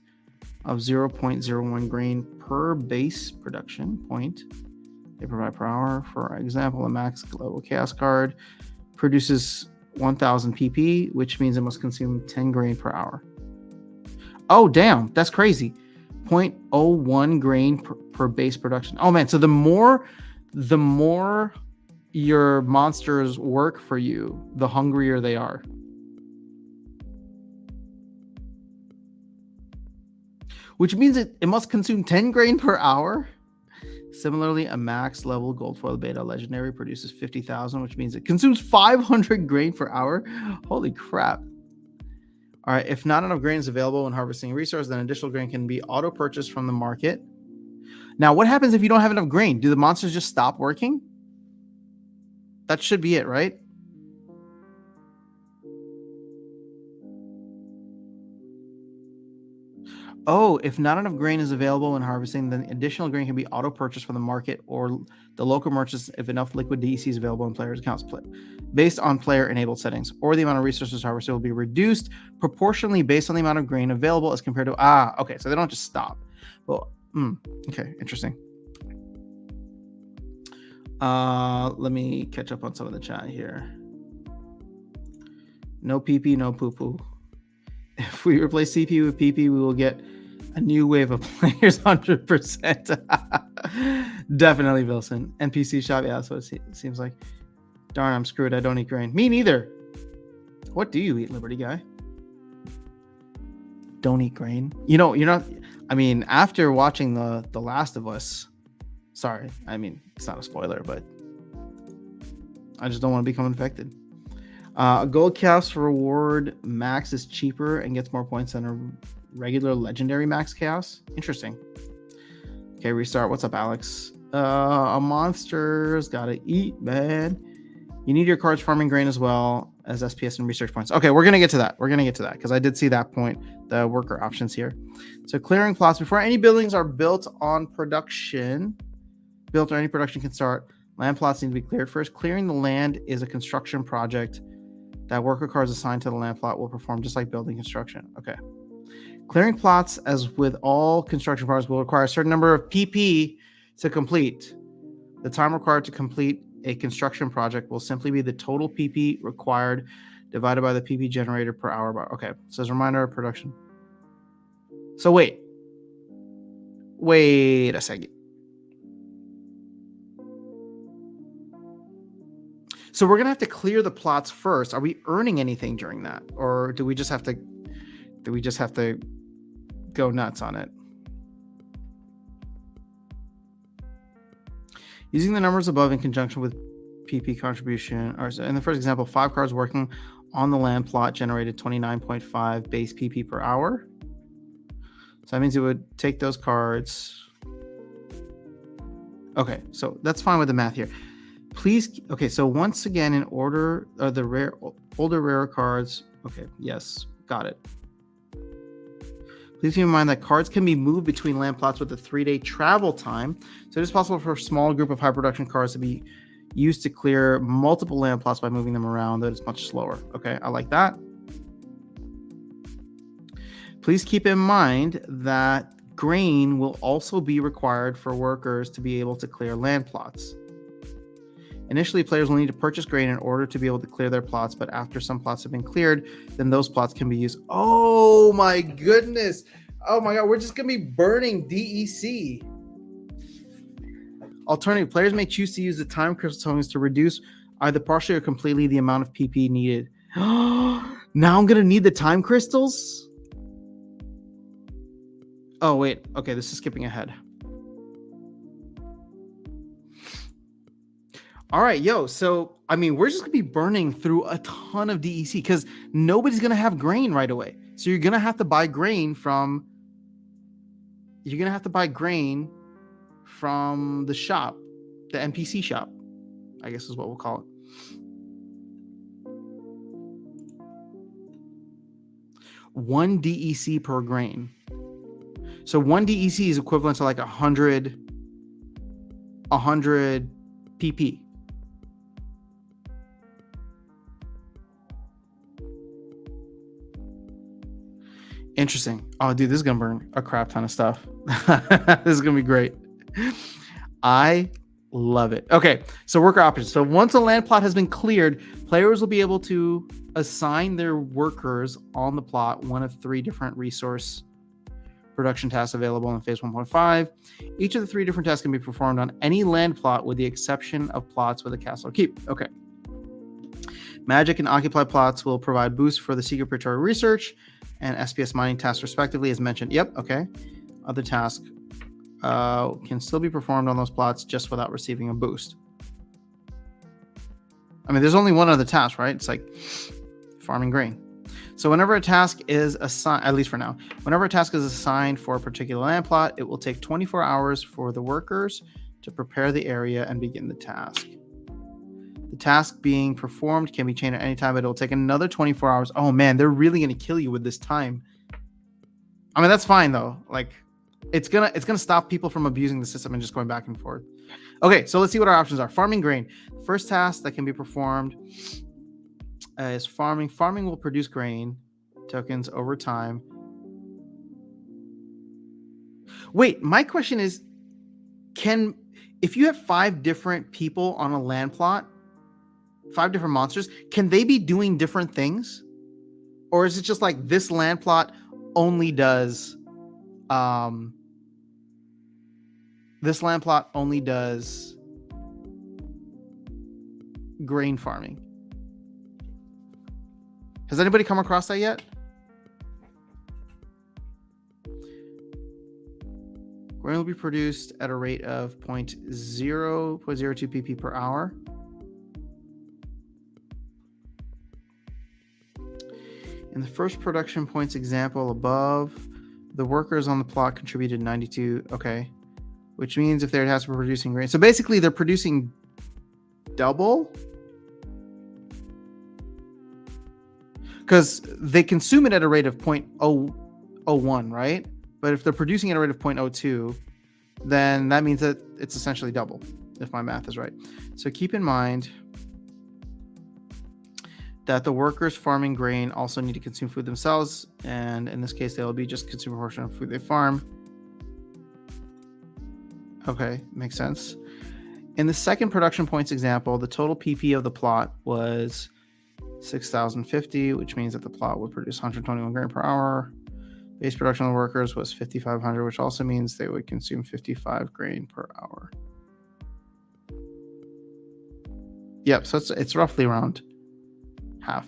of 0.01 grain per base production point. They provide per hour. For example, a max global chaos card produces 1000 PP, which means it must consume 10 grain per hour. Oh, damn. That's crazy. 0.01 grain per base production. Oh, man. So the more your monsters work for you, the hungrier they are. Which means it must consume 10 grain per hour. Similarly, a max level gold foil beta legendary produces 50,000, which means it consumes 500 grain per hour. Holy crap. All right, if not enough grain is available when harvesting a resource, then additional grain can be auto-purchased from the market. Now, what happens if you don't have enough grain? Do the monsters just stop working? That should be it, right? Oh, if not enough grain is available when harvesting, then additional grain can be auto-purchased from the market or the local merchants if enough liquid DEC is available in players' accounts based on player-enabled settings, or the amount of resources harvested will be reduced proportionally based on the amount of grain available as compared to... okay, so they don't just stop. Well, okay, interesting. Let me catch up on some of the chat here. No PP, no poo-poo. If we replace CP with PP, we will get a new wave of players 100%. Definitely, Wilson. NPC shop, yeah, that's what it seems like. Darn, I'm screwed. I don't eat grain. Me neither. What do you eat, Liberty Guy? Don't eat grain. You know, you're not... I mean, after watching The Last of Us... Sorry, I mean, it's not a spoiler, but... I just don't want to become infected. A gold chaos reward max is cheaper and gets more points than a regular legendary max chaos. Interesting. Okay, restart. What's up, Alex? A monster's gotta eat, man. You need your cards farming grain as well as SPS and research points. Okay, we're gonna get to that. We're gonna get to that because I did see that point, the worker options here. So clearing plots before any buildings are built or any production can start. Land plots need to be cleared first. Clearing the land is a construction project that worker cards assigned to the land plot will perform just like building construction. Okay. Clearing plots, as with all construction projects, will require a certain number of PP to complete. The time required to complete a construction project will simply be the total PP required divided by the PP generated per hour bar. Okay, so as a reminder of production. So wait a second. So we're gonna have to clear the plots first. Are we earning anything during that, or do we just have to go nuts on it? Using the numbers above in conjunction with PP contribution, or in the first example, 5 cards working on the land plot generated 29.5 base PP per hour. So that means it would take those cards. Okay, so that's fine with the math here. Please, okay, so once again, in order, the older rare cards. Okay, yes, got it. Please keep in mind that cards can be moved between land plots with a 3-day travel time. So it is possible for a small group of high production cards to be used to clear multiple land plots by moving them around. That is much slower. Okay, I like that. Please keep in mind that grain will also be required for workers to be able to clear land plots. Initially, players will need to purchase grain in order to be able to clear their plots, but after some plots have been cleared, then those plots can be used. Oh my goodness. Oh my God, we're just going to be burning DEC. Alternative, players may choose to use the time crystal tokens to reduce either partially or completely the amount of PP needed. Now I'm going to need the time crystals? Oh, wait. Okay, this is skipping ahead. All right, yo. So, I mean, we're just going to be burning through a ton of DEC because nobody's going to have grain right away. So you're going to have to buy grain from... You're going to have to buy grain from the shop, the NPC shop, I guess is what we'll call it. One DEC per grain. So one DEC is equivalent to like 100 PP. Interesting. Oh, dude, this is gonna burn a crap ton of stuff. This is gonna be great. I love it. Okay, so worker options. So once a land plot has been cleared, players will be able to assign their workers on the plot one of 3 different resource production tasks available in phase 1.5. Each of the 3 different tasks can be performed on any land plot with the exception of plots with a castle or keep. Okay. Magic and Occupy plots will provide boosts for the Secret Pretorial Research and SPS mining tasks respectively, as mentioned. Yep, okay. Other tasks can still be performed on those plots just without receiving a boost. I mean, there's only one other task, right? It's like farming grain. So whenever a task is assigned, at least for now, whenever a task is assigned for a particular land plot, it will take 24 hours for the workers to prepare the area and begin the task. The task being performed can be changed at any time, but it'll take another 24 hours. Oh man, they're really going to kill you with this time. I mean, that's fine though. Like it's going to stop people from abusing the system and just going back and forth. Okay, so let's see what our options are. Farming grain. First task that can be performed is farming. Farming will produce grain tokens over time. Wait, my question is, if you have 5 different people on a land plot, 5 different monsters, can they be doing different things? Or is it just like this land plot only does grain farming? Has anybody come across that yet? Grain will be produced at a rate of 0.02 pp per hour. In the first production points example above, the workers on the plot contributed 92. Okay. which means if there has to be producing grain. So basically they're producing double because they consume it at a rate of 0.001, right? But if they're producing at a rate of 0.02, then that means that it's essentially double, if my math is right. So keep in mind that the workers farming grain also need to consume food themselves, and in this case, they will be just consume a portion of food they farm. Okay, makes sense. In the second production points example, the total PP of the plot was 6,050, which means that the plot would produce 121 grain per hour. Base production of the workers was 5,500, which also means they would consume 55 grain per hour. Yep, so it's roughly around half.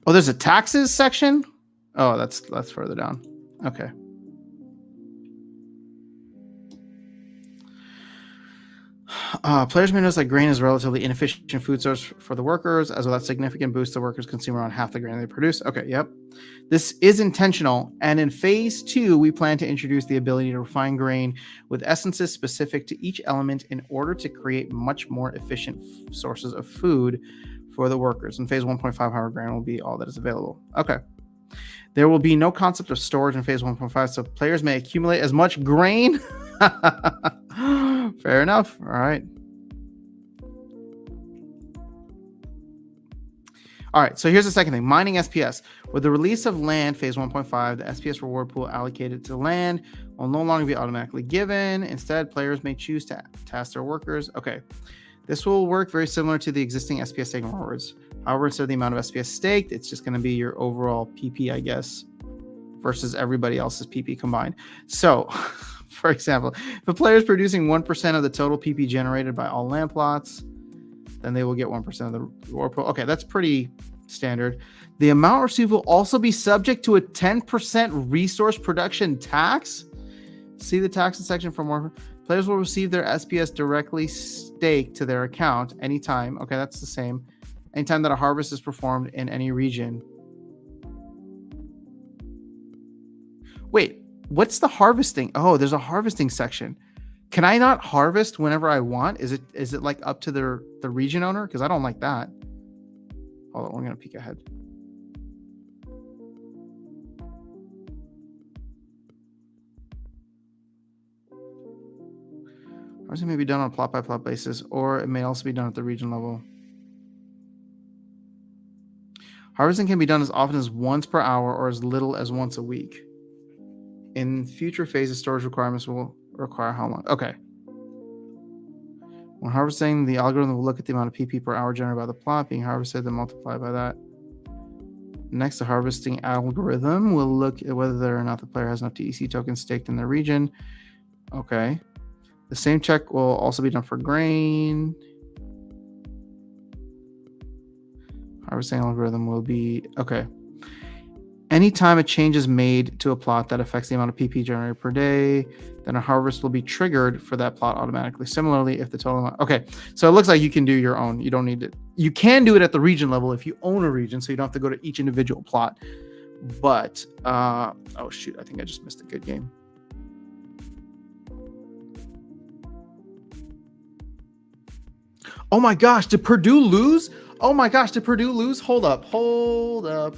Oh, there's a taxes section? Oh, that's further down. Okay. Players may notice that grain is a relatively inefficient food source for the workers, as without significant boost, the workers consume around half the grain they produce. Okay, yep. This is intentional, and in phase 2, we plan to introduce the ability to refine grain with essences specific to each element in order to create much more efficient sources of food for the workers. In phase 1.5, however, grain will be all that is available. Okay. There will be no concept of storage in phase 1.5, so players may accumulate as much grain. Fair enough. All right. All right, so here's the second thing. Mining SPS. With the release of land, phase 1.5, the SPS reward pool allocated to land will no longer be automatically given. Instead, players may choose to task their workers. Okay, this will work very similar to the existing SPS staking rewards. However, instead of the amount of SPS staked, it's just going to be your overall PP, I guess, versus everybody else's PP combined. So, for example, if a player is producing 1% of the total PP generated by all land plots, then they will get 1% of the reward pool. Okay, that's pretty standard. The amount received will also be subject to a 10% resource production tax. See the taxes section for more. Players will receive their SPS directly staked to their account anytime. Okay, that's the same. Anytime that a harvest is performed in any region. Wait, what's the harvesting? Oh, there's a harvesting section. Can I not harvest whenever I want? Is it like up to the region owner? Because I don't like that. Hold on, we're gonna peek ahead. Harvesting may be done on a plot by plot basis, or it may also be done at the region level. Harvesting can be done as often as once per hour or as little as once a week. In future phases, storage requirements will require how long? Okay. When harvesting, the algorithm will look at the amount of PP per hour generated by the plot being harvested and multiply by that. Next, the harvesting algorithm will look at whether or not the player has enough TEC tokens staked in their region. Okay. The same check will also be done for grain. Harvesting algorithm will be, okay. Anytime a change is made to a plot that affects the amount of PP generated per day, then a harvest will be triggered for that plot automatically. Similarly, if the total amount... Okay, so it looks like you can do your own. You don't need it. You can do it at the region level if you own a region, so you don't have to go to each individual plot. But, oh shoot, I think I just missed a good game. Oh my gosh, did Purdue lose? Oh my gosh, did Purdue lose? Hold up.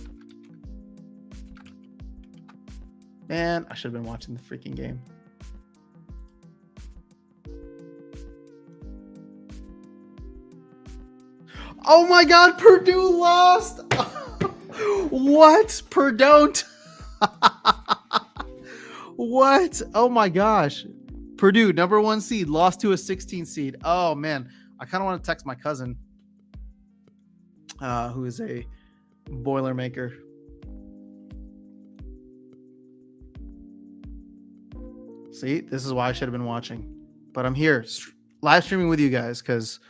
Man, I should have been watching the freaking game. Oh my god, Purdue lost! What? Purdue? What? Oh my gosh. Purdue, number 1 seed, lost to a 16 seed. Oh man, I kind of want to text my cousin, who is a Boilermaker. See, this is why I should have been watching. But I'm here, live streaming with you guys, because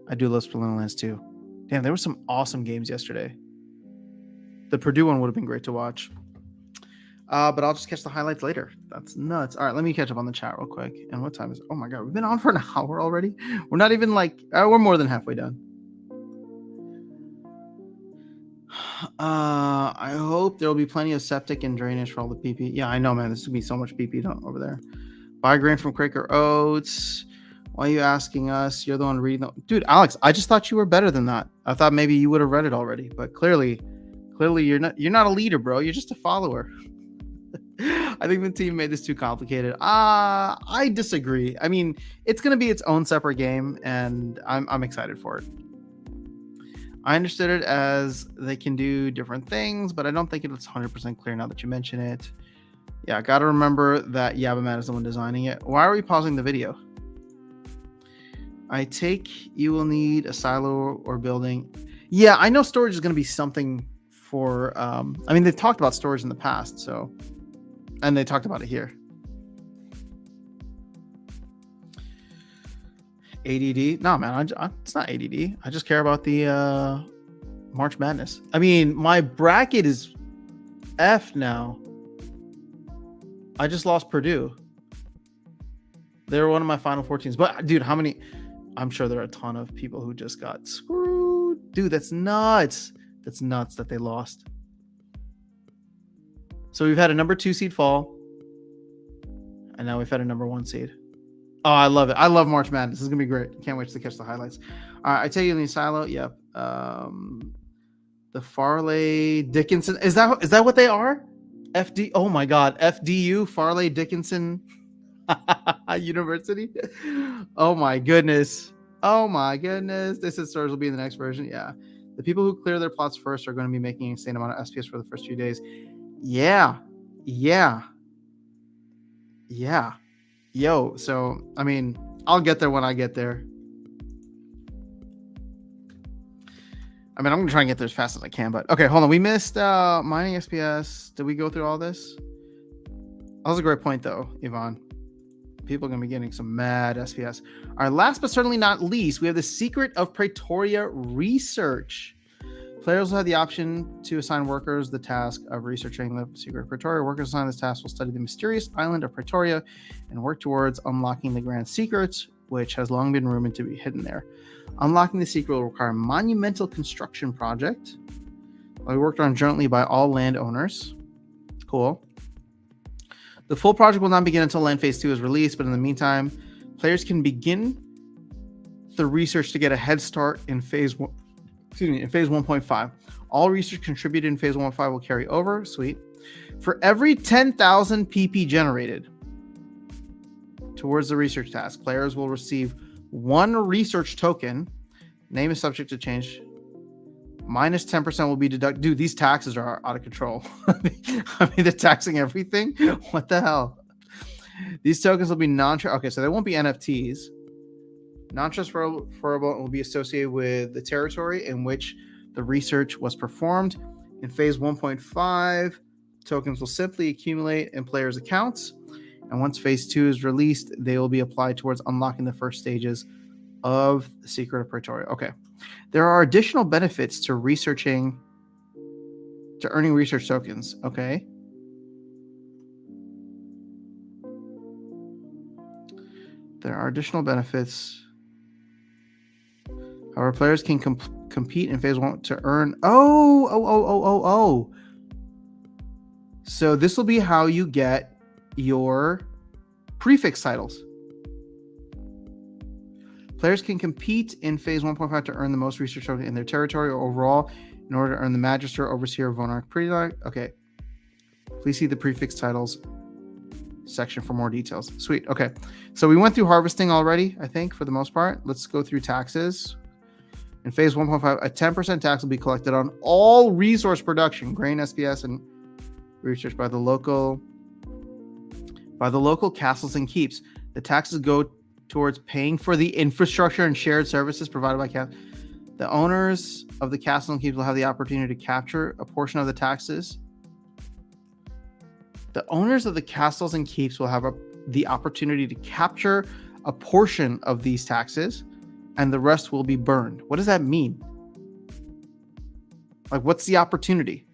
I do love Splinter Lands too. Damn, there were some awesome games yesterday. The Purdue one would have been great to watch. But I'll just catch the highlights later. That's nuts. All right, let me catch up on the chat real quick. And what time is it? Oh my god, we've been on for an hour already? We're not even like... we're more than halfway done. I hope there will be plenty of septic and drainage for all the PP. Yeah, I know, man. This would be so much PP over there. Buy grain from Quaker Oats. Why are you asking us? You're the one reading. Dude, Alex, I just thought you were better than that. I thought maybe you would have read it already, but clearly you're not. You're not a leader, bro. You're just a follower. I think the team made this too complicated. I disagree. I mean, it's going to be its own separate game, and I'm excited for it. I understood it as they can do different things, but I don't think it's 100% clear now that you mention it. Yeah, got to remember that Yabamat is the one designing it. Why are we pausing the video? I take you will need a silo or building. Yeah, I know storage is going to be something for... I mean, they've talked about storage in the past, so... And they talked about it here. ADD? No, man, it's not ADD. I just care about the March Madness. I mean, my bracket is F now. I just lost Purdue. They were one of my Final Four teams. But, dude, how many... I'm sure there are a ton of people who just got screwed. Dude, that's nuts. That's nuts that they lost. So we've had a number 2 seed fall. And now we've had a number 1 seed. Oh, I love it. I love March Madness. This is going to be great. Can't wait to catch the highlights. All right, I tell you in the silo. Yep. The Farley Dickinson. Is that what they are? FD. Oh, my God. FDU, Farley Dickinson University. Oh, my goodness. Oh, my goodness. This is stores will be in the next version. Yeah. The people who clear their plots first are going to be making an insane amount of SPS for the first few days. Yeah. Yo, so, I mean, I'll get there when I get there. I mean, I'm going to try and get there as fast as I can, but... Okay, hold on. We missed mining SPS. Did we go through all this? That was a great point, though, Yvonne. People are going to be getting some mad SPS. All right, last but certainly not least, we have the Secret of Pretoria research. Players will have the option to assign workers the task of researching the Secret of Pretoria. Workers assigned this task will study the mysterious island of Pretoria and work towards unlocking the grand secrets, which has long been rumored to be hidden there. Unlocking the secret will require a monumental construction project. We worked on jointly by all landowners. Cool. The full project will not begin until Land Phase 2 is released, but in the meantime, players can begin the research to get a head start in Phase 1. In Phase 1.5. All research contributed in Phase 1.5 will carry over. Sweet. For every 10,000 PP generated towards the research task, players will receive 1 research token. Name is subject to change. Minus 10% will be deducted. Dude, these taxes are out of control. I mean, they're taxing everything. What the hell? These tokens will be okay, so they won't be NFTs. Non-transferable will be associated with the territory in which the research was performed. In Phase 1.5, tokens will simply accumulate in players' accounts. And once Phase 2 is released, they will be applied towards unlocking the first stages of the Secret of Pretoria. Okay. There are additional benefits to earning research tokens. Okay. There are additional benefits. However, players can compete in Phase 1 to earn... Oh. So this will be how you get your prefix titles. Players can compete in Phase 1.5 to earn the most research tokens in their territory or overall in order to earn the Magister, Overseer, Vonarch, Prelog. Okay. Please see the prefix titles section for more details. Sweet. Okay. So we went through harvesting already, I think, for the most part. Let's go through taxes. In Phase 1.5, a 10% tax will be collected on all resource production, grain, SPS, and research by the local castles and keeps. The taxes go towards paying for the infrastructure and shared services provided by castles. The owners of the castle and keeps will have the opportunity to capture a portion of the taxes. The owners of the castles and keeps will have the opportunity to capture a portion of these taxes, and the rest will be burned. What does that mean? Like, what's the opportunity?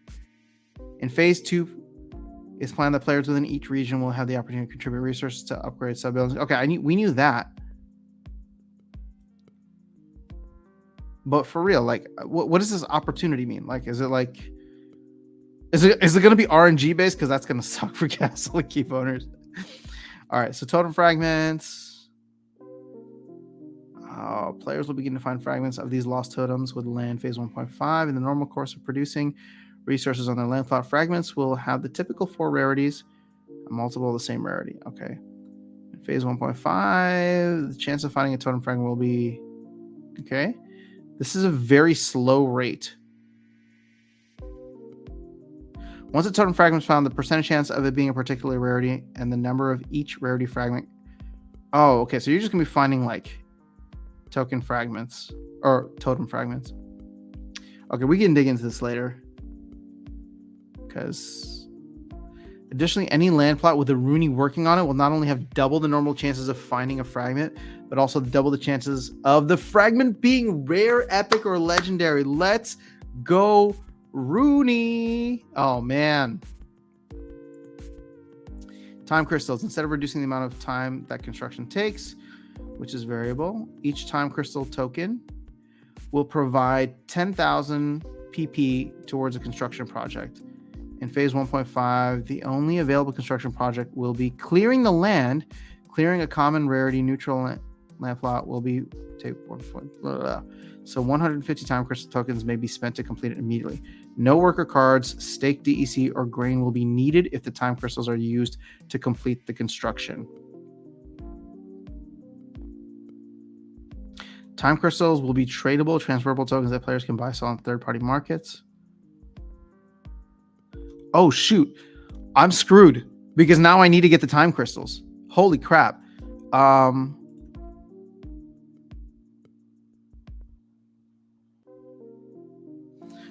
In Phase 2, it's planned that players within each region will have the opportunity to contribute resources to upgrade sub-buildings. Okay, we knew that. But for real, like, what does this opportunity mean? Like, is it like, is it going to be RNG based? Because that's going to suck for Castle and Keep owners. All right, so totem fragments. Players will begin to find fragments of these lost totems with land phase 1.5. In the normal course of producing resources on their land plot, fragments will have the typical 4 rarities, a multiple of the same rarity. Okay. In phase 1.5, the chance of finding a totem fragment will be... Okay. This is a very slow rate. Once a totem fragment is found, the percentage chance of it being a particular rarity and the number of each rarity fragment. Oh, okay. So you're just going to be finding like token fragments or totem fragments. Okay, we can dig into this later. Because additionally, any land plot with a Rooney working on it will not only have double the normal chances of finding a fragment, but also double the chances of the fragment being rare, epic, or legendary. Let's go, Rooney. Oh, man. Time crystals. Instead of reducing the amount of time that construction takes, which is variable, each time crystal token will provide 10,000 PP towards a construction project. In phase 1.5, the only available construction project will be clearing the land. Clearing a common rarity neutral land plot will be take 1. So 150 time crystal tokens may be spent to complete it immediately. No worker cards, stake DEC, or grain will be needed if the time crystals are used to complete the construction. Time crystals will be tradable, transferable tokens that players can buy, sell on third-party markets. Oh, shoot. I'm screwed because now I need to get the time crystals. Holy crap.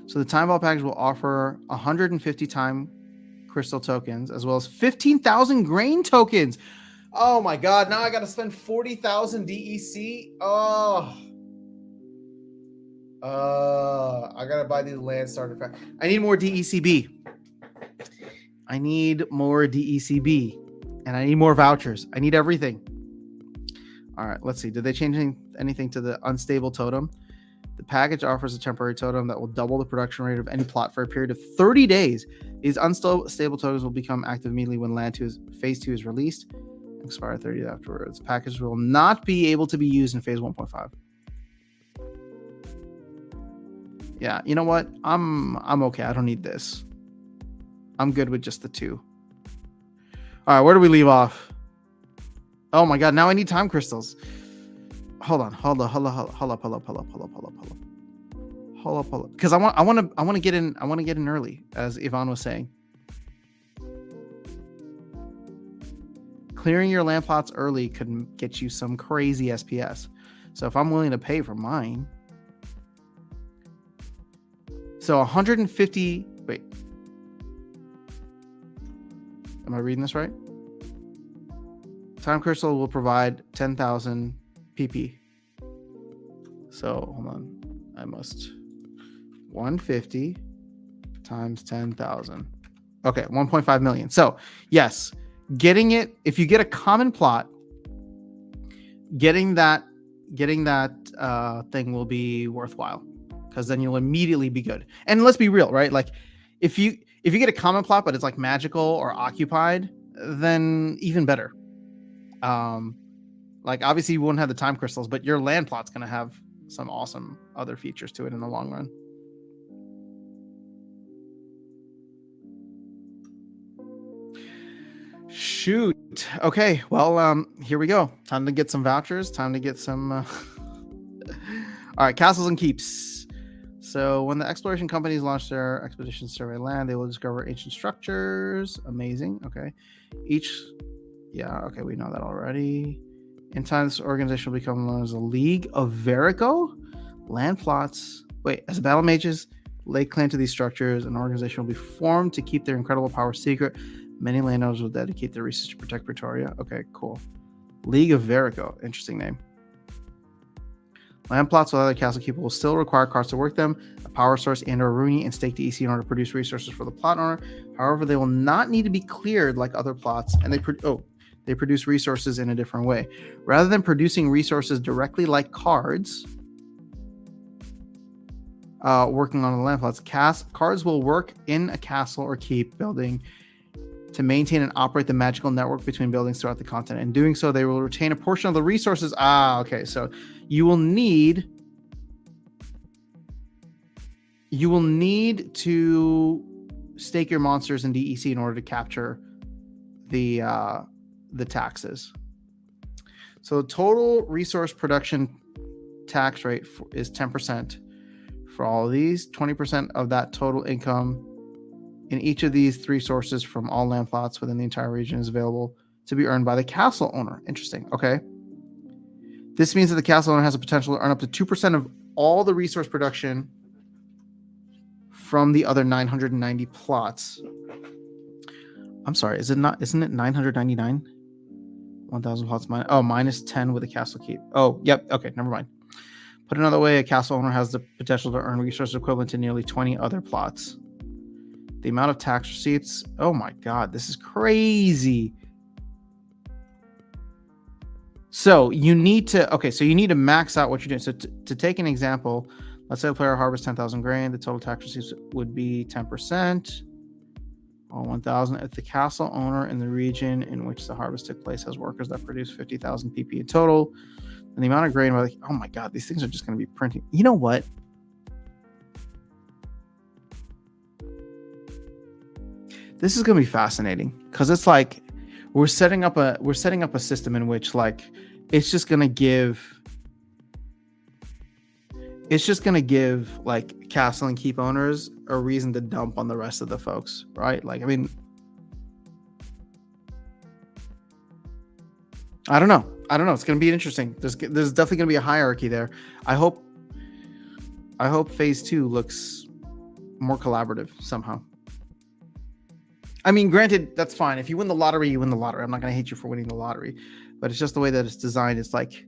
So the time vault package will offer 150 time crystal tokens as well as 15,000 grain tokens. Oh my God. Now I got to spend 40,000 DEC. I got to buy these land starter packs. I need more DECB. I need more DECB. And I need more vouchers. I need everything. All right, let's see. Did they change anything to the unstable totem? The package offers a temporary totem that will double the production rate of any plot for a period of 30 days. These unstable tokens will become active immediately when phase 2 is released and expire 30 days afterwards. The package will not be able to be used in phase 1.5. Yeah, you know what? I'm okay. I don't need this. I'm good with just the 2. All right, where do we leave off? Oh my God, now I need time crystals. Hold up. Because I want to get in. I want to get in early, as Yvonne was saying. Clearing your land plots early could get you some crazy SPS. So if I'm willing to pay for mine, so 150. Wait, am I reading this right? Time crystal will provide 10,000 PP. So hold on, I must 150 times 10,000. Okay, 1.5 million. So yes, getting it, if you get a common plot, getting that thing will be worthwhile because then you'll immediately be good. And let's be real, right? Like if you get a common plot but it's like magical or occupied, then even better. Like obviously you won't have the time crystals, but your land plot's going to have some awesome other features to it in the long run. Shoot. Okay. Well, here we go. Time to get some vouchers. Time to get some. All right. Castles and keeps. So when the exploration companies launch their expeditions to survey land, they will discover ancient structures. Amazing. Okay. Yeah. Okay. We know that already. In time, this organization will become known as a League of Verico. Land plots. Wait, as battle mages lay claim to these structures, an organization will be formed to keep their incredible power secret. Many landowners will dedicate their research to protect Pretoria. Okay, cool. League of Verico. Interesting name. Land plots with other castle keepers will still require cards to work them, a power source and or Rooney, and stake DEC in order to produce resources for the plot owner. However, they will not need to be cleared like other plots, and they produce resources in a different way. Rather than producing resources directly like cards, working on the land plots. Cards will work in a castle or keep building to maintain and operate the magical network between buildings throughout the continent. In doing so, they will retain a portion of the resources. Okay. So you will need to stake your monsters in DEC in order to capture the taxes. So the total resource production tax rate is 10% for all of these. 20% of that total income in each of these three sources from all land plots within the entire region is available to be earned by the castle owner. Interesting. Okay. This means that the castle owner has the potential to earn up to 2% of all the resource production from the other 990 plots. I'm sorry, isn't it 999? 1,000 plots minus 10 with a castle keep. Oh, yep. Okay, never mind. Put another way, a castle owner has the potential to earn resources equivalent to nearly 20 other plots. The amount of tax receipts. Oh my God, this is crazy. So you need to max out what you're doing. So to take an example, let's say a player harvests 10,000 grain. The total tax receipts would be 10%. All 1,000. If the castle owner in the region in which the harvest took place has workers that produce 50,000 PP in total, and the amount of grain, oh my God, these things are just going to be printing. You know what? This is going to be fascinating because it's like we're setting up a system in which like it's just going to give like castle and keep owners a reason to dump on the rest of the folks, right? Like, I mean, I don't know. It's going to be interesting. There's definitely going to be a hierarchy there. I hope phase 2 looks more collaborative somehow. I mean, granted, that's fine. If you win the lottery, you win the lottery. I'm not going to hate you for winning the lottery, but it's just the way that it's designed. It's like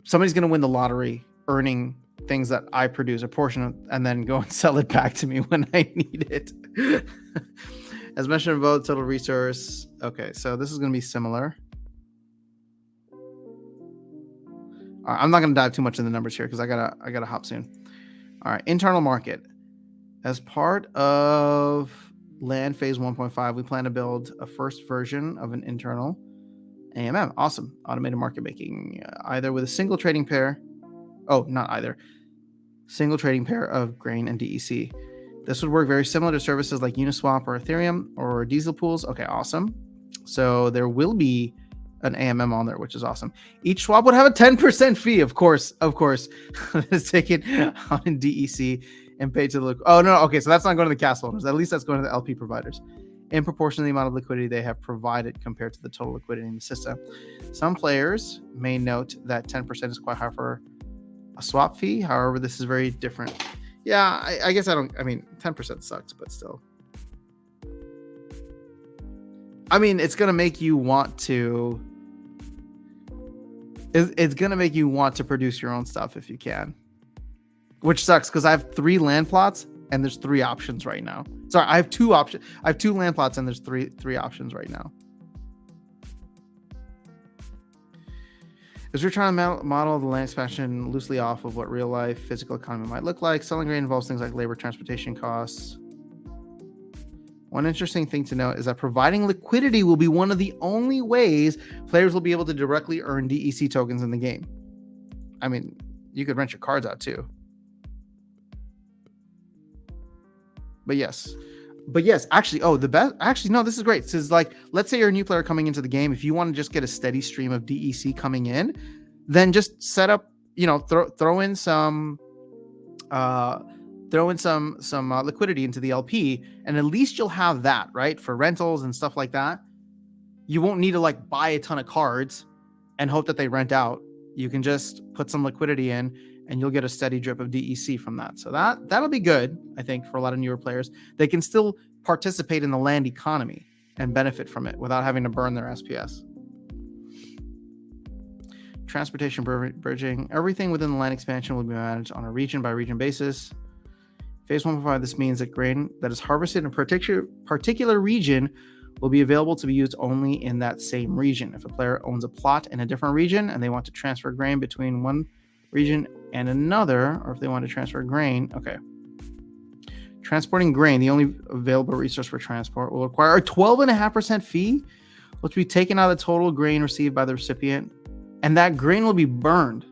somebody's going to win the lottery earning things that I produce a portion of and then go and sell it back to me when I need it. As mentioned above, total resource. Okay, so this is going to be similar. I'm not going to dive too much in the numbers here because I gotta hop soon. All right, internal market. As part of Land Phase 1.5, we plan to build a first version of an internal AMM. Awesome. Automated market making, either with a single trading pair. Oh, not either. Single trading pair of grain and DEC. This would work very similar to services like Uniswap or Ethereum or diesel pools. Okay, awesome. So there will be an AMM on there, which is awesome. Each swap would have a 10% fee, of course. It's taken on in DEC and paid to the okay, so that's not going to the castle owners. At least that's going to the LP providers in proportion to the amount of liquidity they have provided compared to the total liquidity in the system. Some players may note that 10% is quite high for a swap fee. However, this is very different. Yeah, I guess 10% sucks, but still. I mean, it's going to make you want to produce your own stuff if you can. Which sucks because I have 3 land plots and there's 3 options right now. Sorry, I have 2 options. I have 2 land plots and there's three options right now. As we're trying to model the land expansion loosely off of what real life physical economy might look like, selling grain involves things like labor, transportation costs. One interesting thing to note is that providing liquidity will be one of the only ways players will be able to directly earn DEC tokens in the game. I mean, you could rent your cards out too. But yes, actually, this is great. This is like, let's say you're a new player coming into the game. If you want to just get a steady stream of DEC coming in, then just set up, throw in some liquidity into the LP, and at least you'll have that, right? For rentals and stuff like that. You won't need to like buy a ton of cards and hope that they rent out. You can just put some liquidity in and you'll get a steady drip of DEC from that. So that'll be good, I think, for a lot of newer players. They can still participate in the land economy and benefit from it without having to burn their SPS. Transportation, bridging, everything within the land expansion will be managed on a region-by-region basis. Phase 1.5, this means that grain that is harvested in a particular region will be available to be used only in that same region. If a player owns a plot in a different region and they want to transfer grain between one region and another, or if they want to transfer grain. Okay. Transporting grain, the only available resource for transport, will require a 12.5% fee, which will be taken out of the total grain received by the recipient, and that grain will be burned.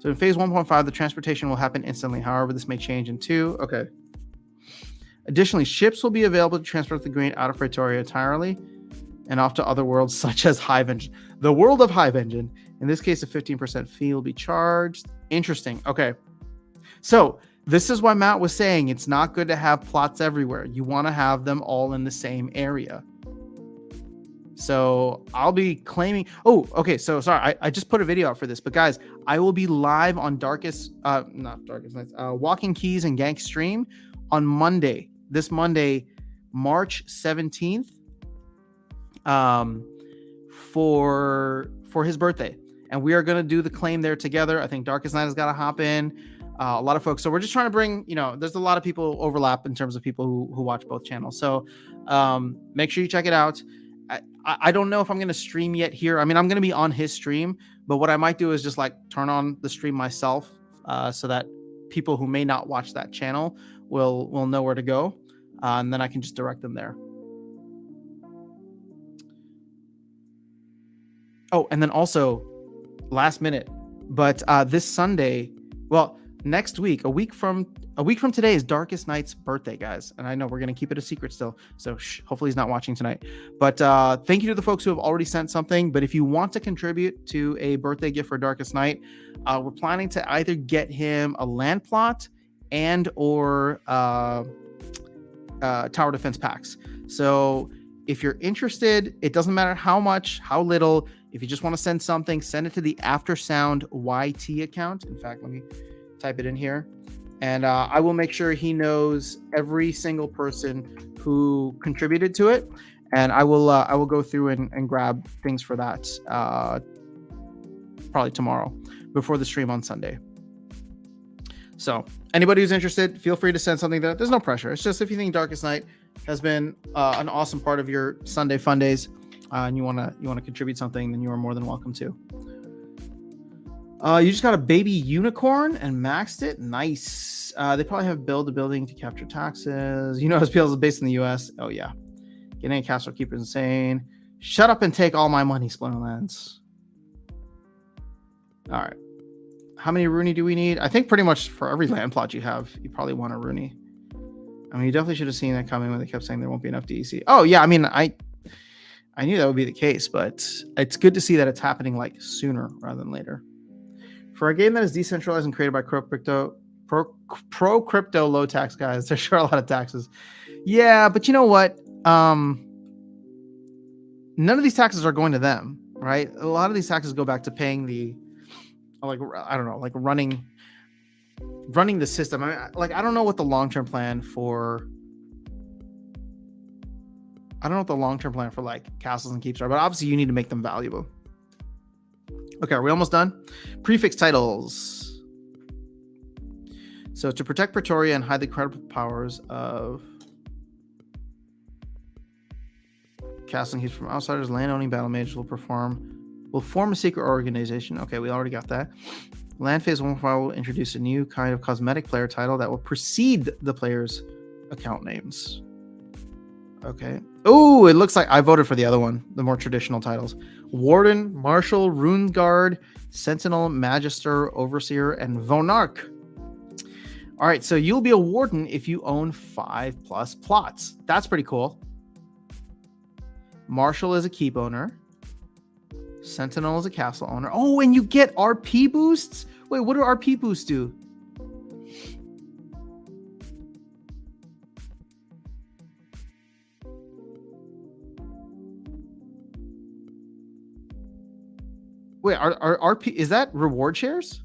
So in phase 1.5, the transportation will happen instantly. However, this may change in 2. Okay. Additionally, ships will be available to transport the grain out of Pretoria entirely and off to other worlds such as Hive Engine. The world of Hive Engine. In this case, a 15% fee will be charged. Interesting. Okay. So this is why Matt was saying it's not good to have plots everywhere. You want to have them all in the same area. So I'll be claiming. Oh, okay. So sorry, I just put a video out for this, but guys, I will be live on not Darkest Nights, Walking Keys and Gank stream on Monday. This Monday, March 17th, for his birthday, and we are going to do the claim there together. I think Darkest Night has got to hop in. A lot of folks. So we're just trying to bring, there's a lot of people overlap in terms of people who watch both channels. So make sure you check it out. I don't know if I'm going to stream yet here. I mean, I'm going to be on his stream, but what I might do is just like turn on the stream myself, so that people who may not watch that channel will know where to go, and then I can just direct them there. Oh, and then also last minute, but this Sunday, well, next week, a week from today is Darkest Night's birthday, guys. And I know we're going to keep it a secret still, so hopefully he's not watching tonight. But thank you to the folks who have already sent something. But if you want to contribute to a birthday gift for Darkest Night, we're planning to either get him a land plot and or tower defense packs. So if you're interested, it doesn't matter how much, how little. If you just want to send something, send it to the Aftersound YT account. In fact, let me type it in here, and I will make sure he knows every single person who contributed to it, and I will go through and grab things for that probably tomorrow before the stream on Sunday. So anybody who's interested, feel free to send something there. There's no pressure. It's just if you think Darkest Night has been an awesome part of your Sunday fun days, and you want to contribute something, then you are more than welcome to. You just got a baby unicorn and maxed it. Nice. They probably have build a building to capture taxes. SPL is based in the US. Oh yeah. Getting a castle keeper is insane. Shut up and take all my money, Splinterlands. All right. How many Rooney do we need? I think pretty much for every land plot you have, you probably want a Rooney. I mean, you definitely should have seen that coming when they kept saying there won't be enough DEC. Oh yeah, I mean, I knew that would be the case, but it's good to see that it's happening like sooner rather than later. For a game that is decentralized and created by pro crypto low tax guys, there's sure a lot of taxes. Yeah, but you know what? None of these taxes are going to them, right? A lot of these taxes go back to paying the, running the system. I don't know what the long-term plan for. I don't know what the long-term plan for like castles and keeps are, but obviously you need to make them valuable. Okay, are we almost done? Prefix titles. So to protect Pretoria and hide the credible powers of castle and keeps from outsiders, land-owning battle mages will form a secret organization. Okay, we already got that. Land phase 1.5 will introduce a new kind of cosmetic player title that will precede the player's account names. Okay. Oh, it looks like I voted for the other one, the more traditional titles. Warden, Marshal, Rune Guard, Sentinel, Magister, Overseer, and Vonarch. All right, so you'll be a Warden if you own 5+ plots. That's pretty cool. Marshal is a keep owner. Sentinel is a castle owner. Oh, and you get RP boosts? Wait, what do RP boosts do? Wait, are RP, is that reward shares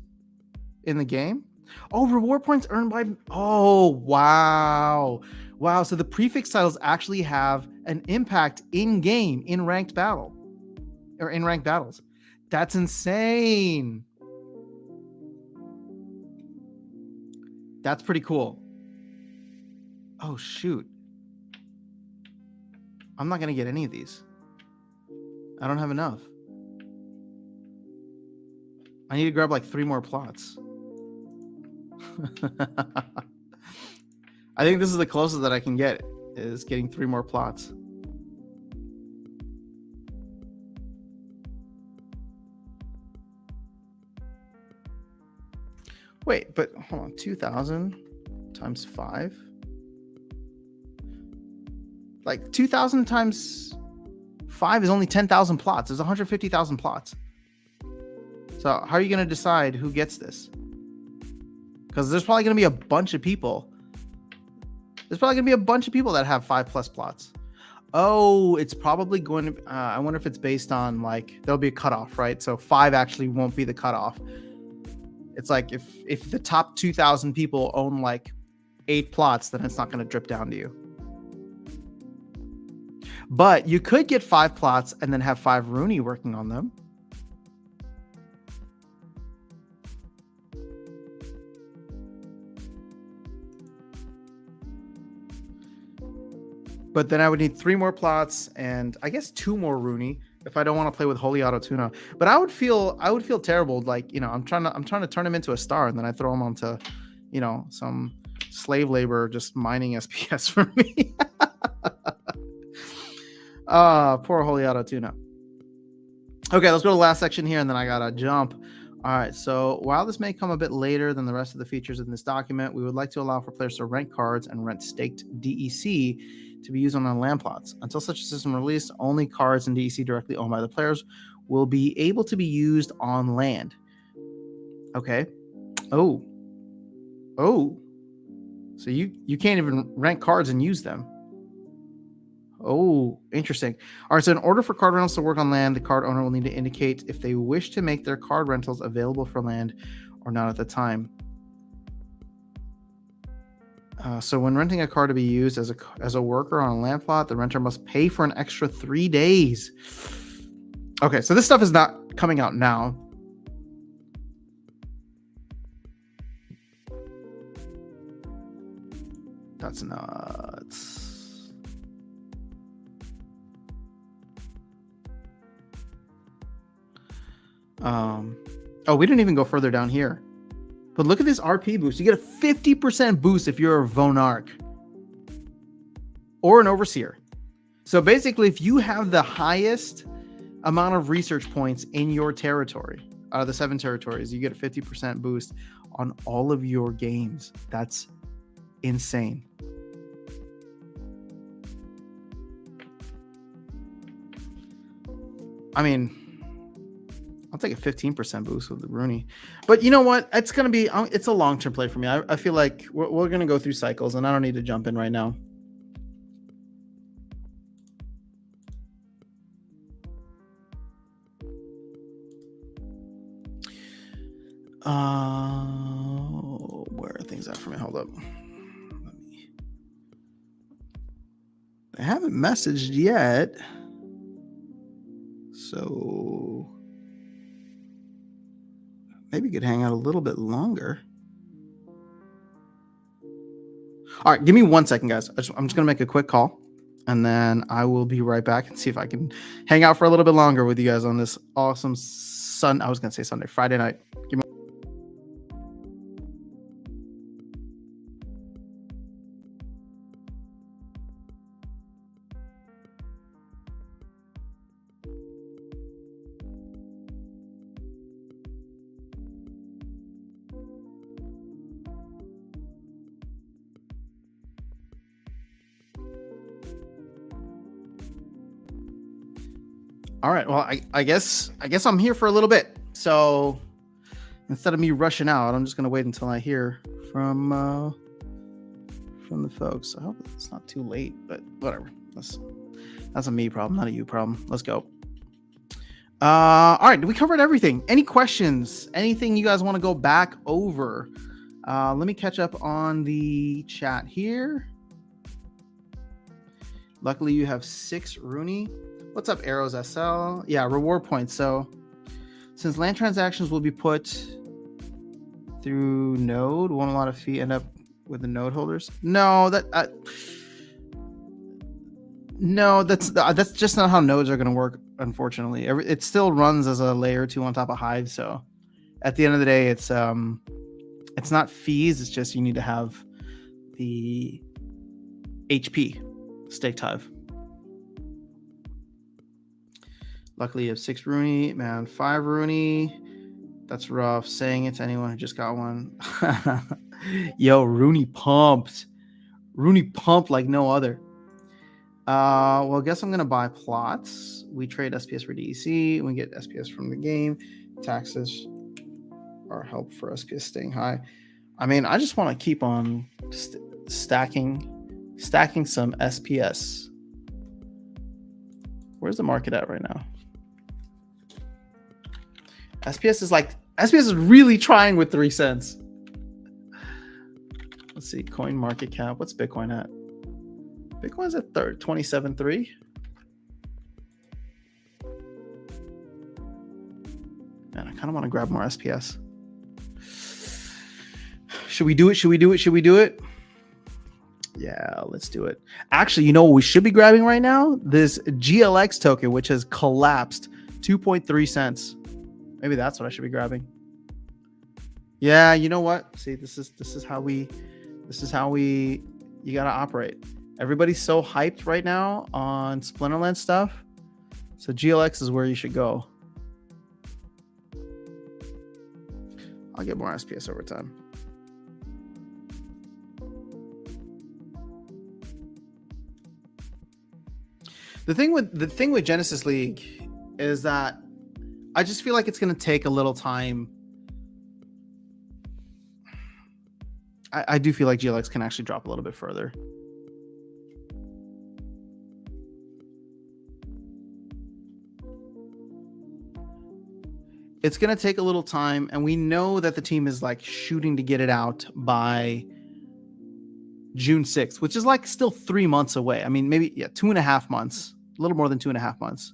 in the game? Oh, reward points earned by, oh, wow. Wow, so the prefix titles actually have an impact in game, in ranked battle, or in ranked battles. That's insane. That's pretty cool. Oh, shoot. I'm not going to get any of these. I don't have enough. I need to grab like 3 more plots. I think this is the closest that I can get, is getting 3 more plots. Wait, but hold on, 2,000 times 5? Like 2,000 times 5 is only 10,000 plots. There's 150,000 plots. So how are you going to decide who gets this? Because there's probably going to be a bunch of people. There's probably going to be a bunch of people that have 5+ plots. Oh, it's probably going to... I wonder if it's based on, like, there'll be a cutoff, right? So 5 actually won't be the cutoff. It's like if the top 2,000 people own like 8 plots, then it's not going to drip down to you. But you could get 5 plots and then have 5 Rooney working on them. But then I would need 3 more plots and I guess 2 more Rooney if I don't want to play with Holy Auto Tuna. But I would feel terrible, like, you know, I'm trying to turn him into a star and then I throw him onto, you know, some slave labor just mining SPS for me. Poor Holy Auto Tuna. Okay, let's go to the last section here and then I gotta jump. All right, so while this may come a bit later than the rest of the features in this document, we would like to allow for players to rent cards and rent staked DEC to be used on land plots. Until such a system released, only cards and DEC directly owned by the players will be able to be used on land. Okay. Oh. So you can't even rent cards and use them. Oh, interesting. All right, so in order for card rentals to work on land, the card owner will need to indicate if they wish to make their card rentals available for land or not at the time. So when renting a card to be used as a worker on a land plot, the renter must pay for an extra 3 days. Okay, so this stuff is not coming out now. That's nuts. Oh, we didn't even go further down here. But look at this RP boost. You get a 50% boost if you're a Vonarch or an Overseer. So basically, if you have the highest amount of research points in your territory, out of the 7 territories, you get a 50% boost on all of your games. That's insane. I mean, I'll take a 15% boost with the Rooney. But you know what? It's going to be... it's a long-term play for me. I feel like we're going to go through cycles, and I don't need to jump in right now. Where are things at for me? Hold up. They haven't messaged yet. So... maybe you could hang out a little bit longer. All right, give me 1 second, guys. I'm just going to make a quick call, and then I will be right back and see if I can hang out for a little bit longer with you guys on this awesome Friday night. Give me... All right. Well, I guess I'm here for a little bit. So instead of me rushing out, I'm just gonna wait until I hear from the folks. I hope it's not too late, but whatever. That's a me problem, not a you problem. Let's go. All right. We covered everything. Any questions? Anything you guys want to go back over? Let me catch up on the chat here. Luckily, you have 6 Rooney. What's up, Arrows SL? Yeah, reward points. So since land transactions will be put through node, won't a lot of fee end up with the node holders? No, that's just not how nodes are going to work, unfortunately. It still runs as a layer 2 on top of Hive. So at the end of the day, it's It's not fees. It's just you need to have the HP staked hive. Luckily, you have 6 Rooney, man. 5 Rooney. That's rough. Saying it to anyone who just got one. Yo, Rooney pumped. Rooney pumped like no other. Well, I guess I'm gonna buy plots. We trade SPS for DEC. We get SPS from the game. Taxes are help for SPS staying high. I mean, I just want to keep on stacking some SPS. Where's the market at right now? SPS is really trying with 3 cents. Let's see, coin market cap. What's Bitcoin at? Bitcoin's at 27.3. Man, I kind of want to grab more SPS. Should we do it? Yeah, let's do it. Actually, you know what we should be grabbing right now? This GLX token, which has collapsed 2.3 cents. Maybe that's what I should be grabbing. Yeah, you know what? See, this is how you gotta operate. Everybody's so hyped right now on Splinterland stuff. So GLX is where you should go. I'll get more SPS over time. The thing with Genesis League is that I just feel like it's going to take a little time. I do feel like GLX can actually drop a little bit further. It's going to take a little time, and we know that the team is like shooting to get it out by June 6th, which is like still 3 months away. I mean, maybe 2.5 months, a little more than 2.5 months.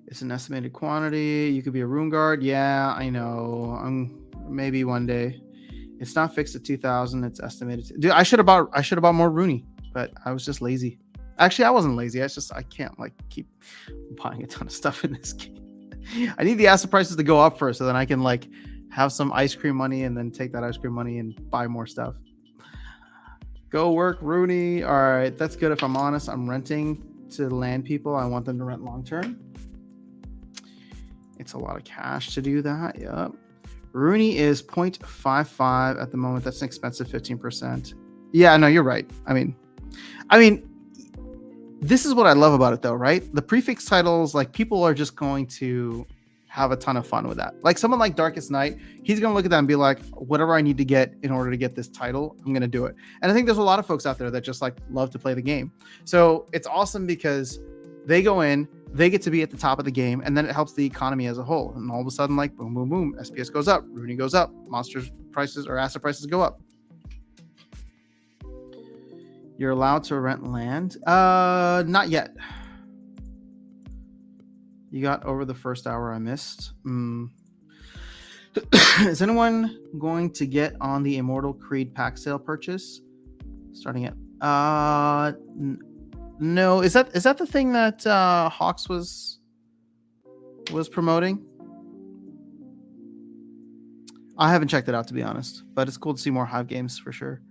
It's an estimated quantity. You could be a Rune Guard. Yeah, I know. Maybe one day. It's not fixed at 2,000. It's estimated. Dude, I should have bought more Rooney, but I was just lazy. Actually, I wasn't lazy. I can't like keep buying a ton of stuff in this game. I need the asset prices to go up first, so then I can like have some ice cream money and then take that ice cream money and buy more stuff. Go work, Rooney. All right, that's good. If I'm honest, I'm renting to land people. I want them to rent long term. It's a lot of cash to do that. Yep. Rooney is 0.55 at the moment. That's an expensive 15%. Yeah, no, you're right. I mean, this is what I love about it though, right? The prefix titles, like people are just going to have a ton of fun with that. Like someone like Darkest Night, he's going to look at that and be like, whatever I need to get in order to get this title, I'm going to do it. And I think there's a lot of folks out there that just like love to play the game. So it's awesome because they go in, they get to be at the top of the game, and then it helps the economy as a whole. And all of a sudden, like boom, boom, boom, SPS goes up, Rooney goes up, monsters prices or asset prices go up. You're allowed to rent land? Not yet. You got over the first hour I missed. Is anyone going to get on the Immortal Creed pack sale purchase? Starting at no. Is that the thing that Hawks was promoting? I haven't checked it out, to be honest, but it's cool to see more Hive games for sure.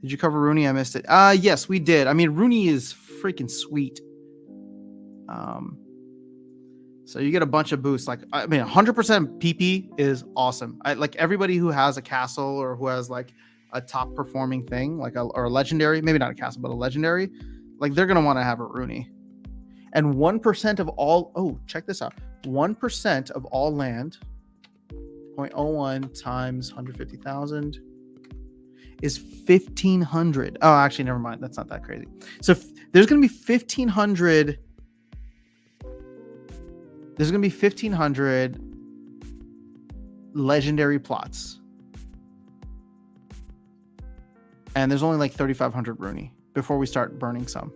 Did you cover Rooney? I missed it. Yes, we did. I mean, Rooney is freaking sweet. So you get a bunch of boosts. Like, I mean, 100% PP is awesome. Like everybody who has a castle or who has like a top performing thing, like or a legendary, maybe not a castle, but a legendary, like they're going to want to have a Rooney. And 1% of all, oh, check this out. 1% of all land, 0.01 times 150,000 is 1,500. Oh, actually, never mind. That's not that crazy. So there's going to be 1,500. There's going to be 1,500 legendary plots. And there's only like 3,500 Rooney before we start burning some.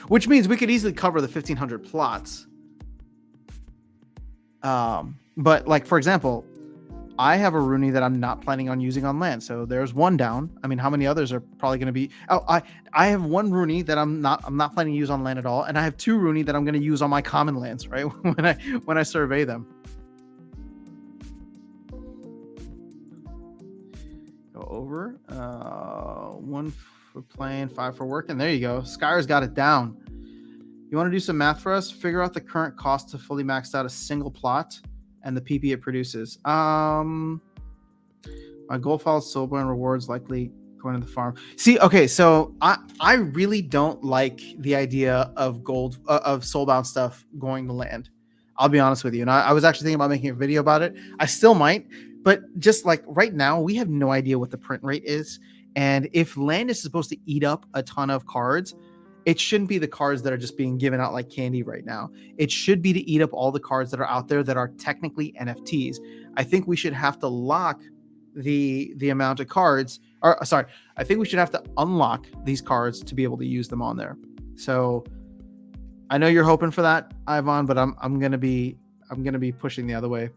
Which means we could easily cover the 1,500 plots. But like, for example, I have a Rooney that I'm not planning on using on land. So there's one down. I mean, how many others are probably going to be? Oh, I have one Rooney that I'm not planning to use on land at all, and I have two Rooney that I'm going to use on my common lands, right? when I survey them. Go over 1 for playing, 5 for working. There you go. Skyer's got it down. You want to do some math for us? Figure out the current cost to fully max out a single plot and the PP it produces. My goal follows soulbound rewards likely going to the farm. See, okay, so I really don't like the idea of gold of soulbound stuff going to land. I'll be honest with you. And I was actually thinking about making a video about it. I still might, but just like right now, we have no idea what the print rate is. And if land is supposed to eat up a ton of cards, it shouldn't be the cards that are just being given out like candy right now. It should be to eat up all the cards that are out there that are technically NFTs. I think we should have to lock the amount of cards, or sorry, I think we should have to unlock these cards to be able to use them on there. So I know you're hoping for that, Ivan, but I'm gonna be pushing the other way.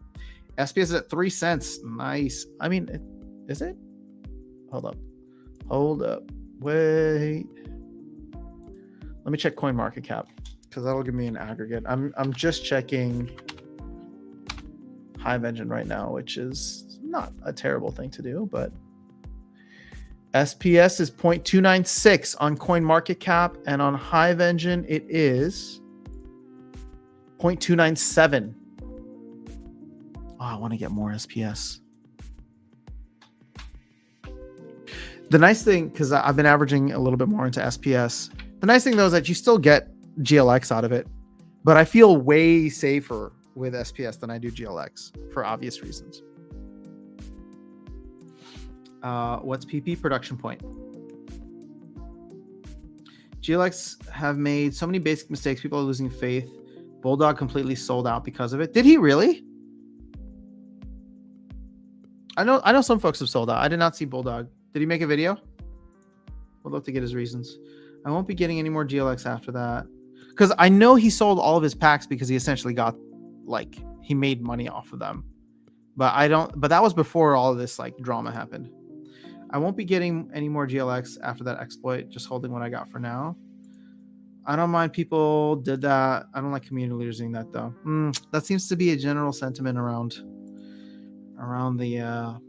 SPS is at 3 cents. Nice. I mean, is it? Hold up. Wait. Let me check coin market cap because that'll give me an aggregate. I'm just checking Hive Engine right now, which is not a terrible thing to do, but SPS is 0.296 on coin market cap, and on Hive Engine it is 0.297. Oh, I want to get more SPS. The nice thing, because I've been averaging a little bit more into SPS. The nice thing, though, is that you still get GLX out of it, but I feel way safer with SPS than I do GLX for obvious reasons. What's PP production point? GLX have made so many basic mistakes. People are losing faith. Bulldog completely sold out because of it. Did he really? I know some folks have sold out. I did not see Bulldog. Did he make a video? Would love to get his reasons. I won't be getting any more GLX after that. Because I know he sold all of his packs because he essentially got, like, he made money off of them. But that was before all of this, like, drama happened. I won't be getting any more GLX after that exploit, just holding what I got for now. I don't mind people did that. I don't like community leaders doing that, though. That seems to be a general sentiment around the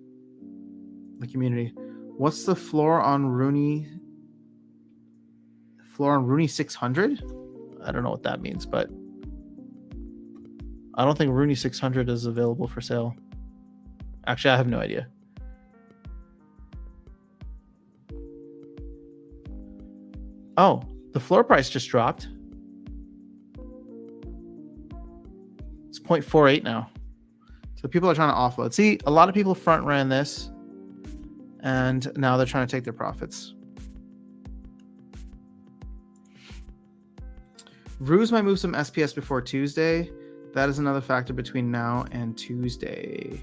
community. What's the floor on Rooney 600? I don't know what that means, but I don't think Rooney 600 is available for sale. Actually, I have no idea. Oh, the floor price just dropped. It's 0.48 now. So people are trying to offload. See, a lot of people front ran this, and now they're trying to take their profits. Ruse might move some SPS before Tuesday. That is another factor between now and Tuesday.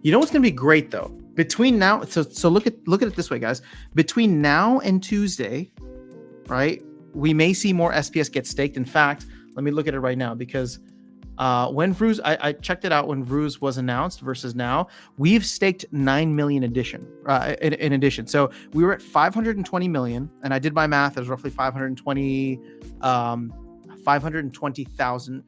You know what's going to be great, though? Between now, so look at it this way, guys. Between now and Tuesday, right, we may see more SPS get staked. In fact, let me look at it right now, because when Ruse, I checked it out when Ruse was announced versus now, we've staked 9 million in addition. So we were at 520 million, and I did my math. There's roughly 520,000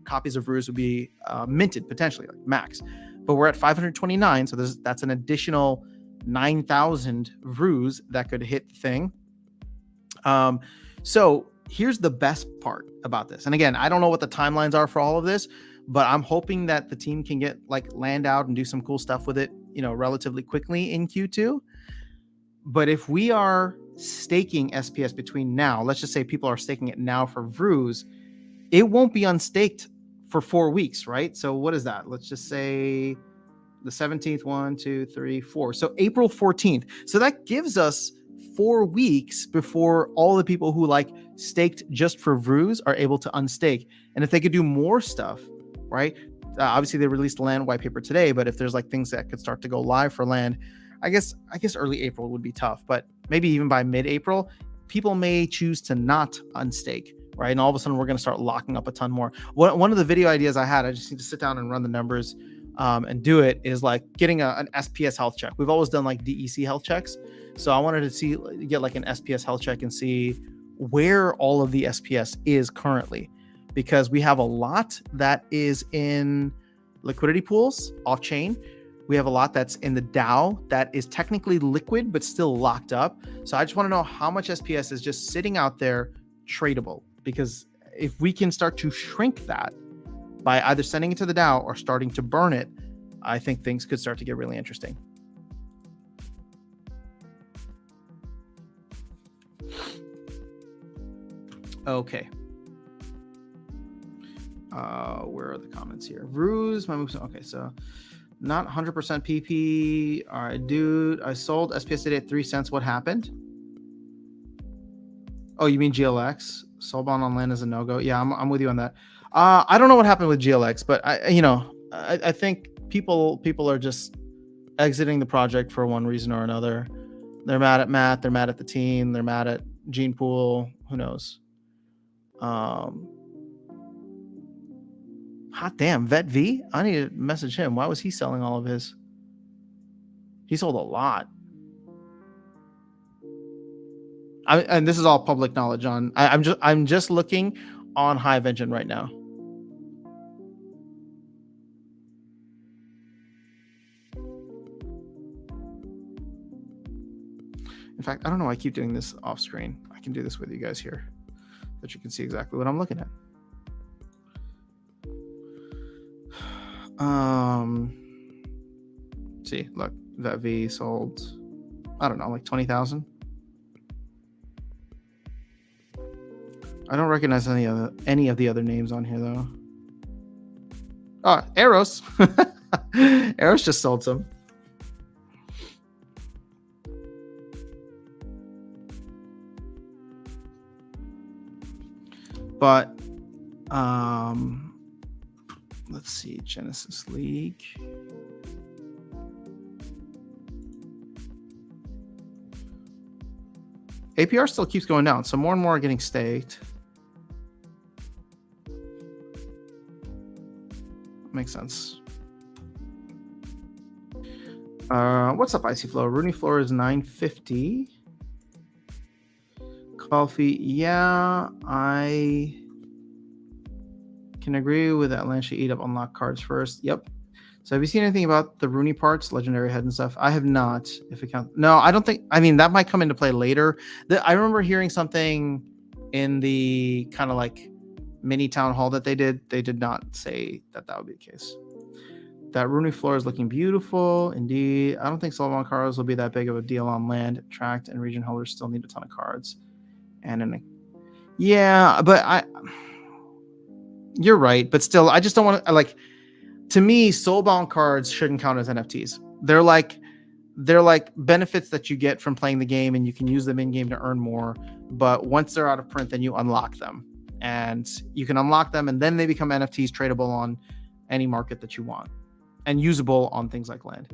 copies of Ruse would be minted potentially, like max. But we're at 529, so that's an additional 9,000 Ruse that could hit the thing. So here's the best part about this. And again, I don't know what the timelines are for all of this, but I'm hoping that the team can get like land out and do some cool stuff with it, relatively quickly in Q2. But if we are staking SPS between now, let's just say people are staking it now for Ruse, it won't be unstaked for 4 weeks, right? So what is that? Let's just say the 17th, 1, 2, 3, 4. So April 14th. So that gives us 4 weeks before all the people who like staked just for Ruse are able to unstake. And if they could do more stuff, right? Obviously they released the land white paper today, but if there's like things that could start to go live for land, I guess early April would be tough, but maybe even by mid-April, people may choose to not unstake, right? And all of a sudden we're going to start locking up a ton more. One of the video ideas I had, I just need to sit down and run the numbers, and do it is like getting an SPS health check. We've always done like DEC health checks. So I wanted to get like an SPS health check and see where all of the SPS is currently, because we have a lot that is in liquidity pools off chain. We have a lot that's in the DAO that is technically liquid, but still locked up. So I just want to know how much SPS is just sitting out there tradable, because if we can start to shrink that by either sending it to the DAO or starting to burn it, I think things could start to get really interesting. Okay. Where are the comments here? Ruse, my moves. Okay, so not 100% PP. All right, dude. I sold SPS today at 3 cents. What happened? Oh, you mean GLX? Soulbound on land is a no-go. Yeah, I'm with you on that. I don't know what happened with GLX, but I think people are just exiting the project for one reason or another. They're mad at Matt. They're mad at the team. They're mad at Gene Pool. Who knows? Hot damn, Vet V. I need to message him. Why was he selling all of his? He sold a lot. And this is all public knowledge on. I'm just looking on Hive Engine right now. In fact, I don't know why I keep doing this off screen. I can do this with you guys here, that you can see exactly what I'm looking at. See, look, that V sold, I don't know, like 20,000. I don't recognize any of the other names on here though. Oh, Eros. Eros just sold some. But let's see, Genesis League. APR still keeps going down, so more and more are getting staked. Makes sense. What's up, Icy Flow? Rooney floor is 950. Coffee, yeah, I can agree with that. Land should eat up unlock cards first. Yep. So have you seen anything about the Rooney parts, legendary head and stuff? I have not. If it counts, no, I don't think. I mean, that might come into play later. I remember hearing something in the kind of like mini town hall that they did. They did not say that would be the case. That Rooney floor is looking beautiful, indeed. I don't think Solomon cards will be that big of a deal on land. Tract and region holders still need a ton of cards. Yeah, but you're right. But still, I just don't want to like. To me, soulbound cards shouldn't count as NFTs. They're like benefits that you get from playing the game, and you can use them in game to earn more. But once they're out of print, then you unlock them, and you can unlock them, and then they become NFTs tradable on any market that you want, and usable on things like land.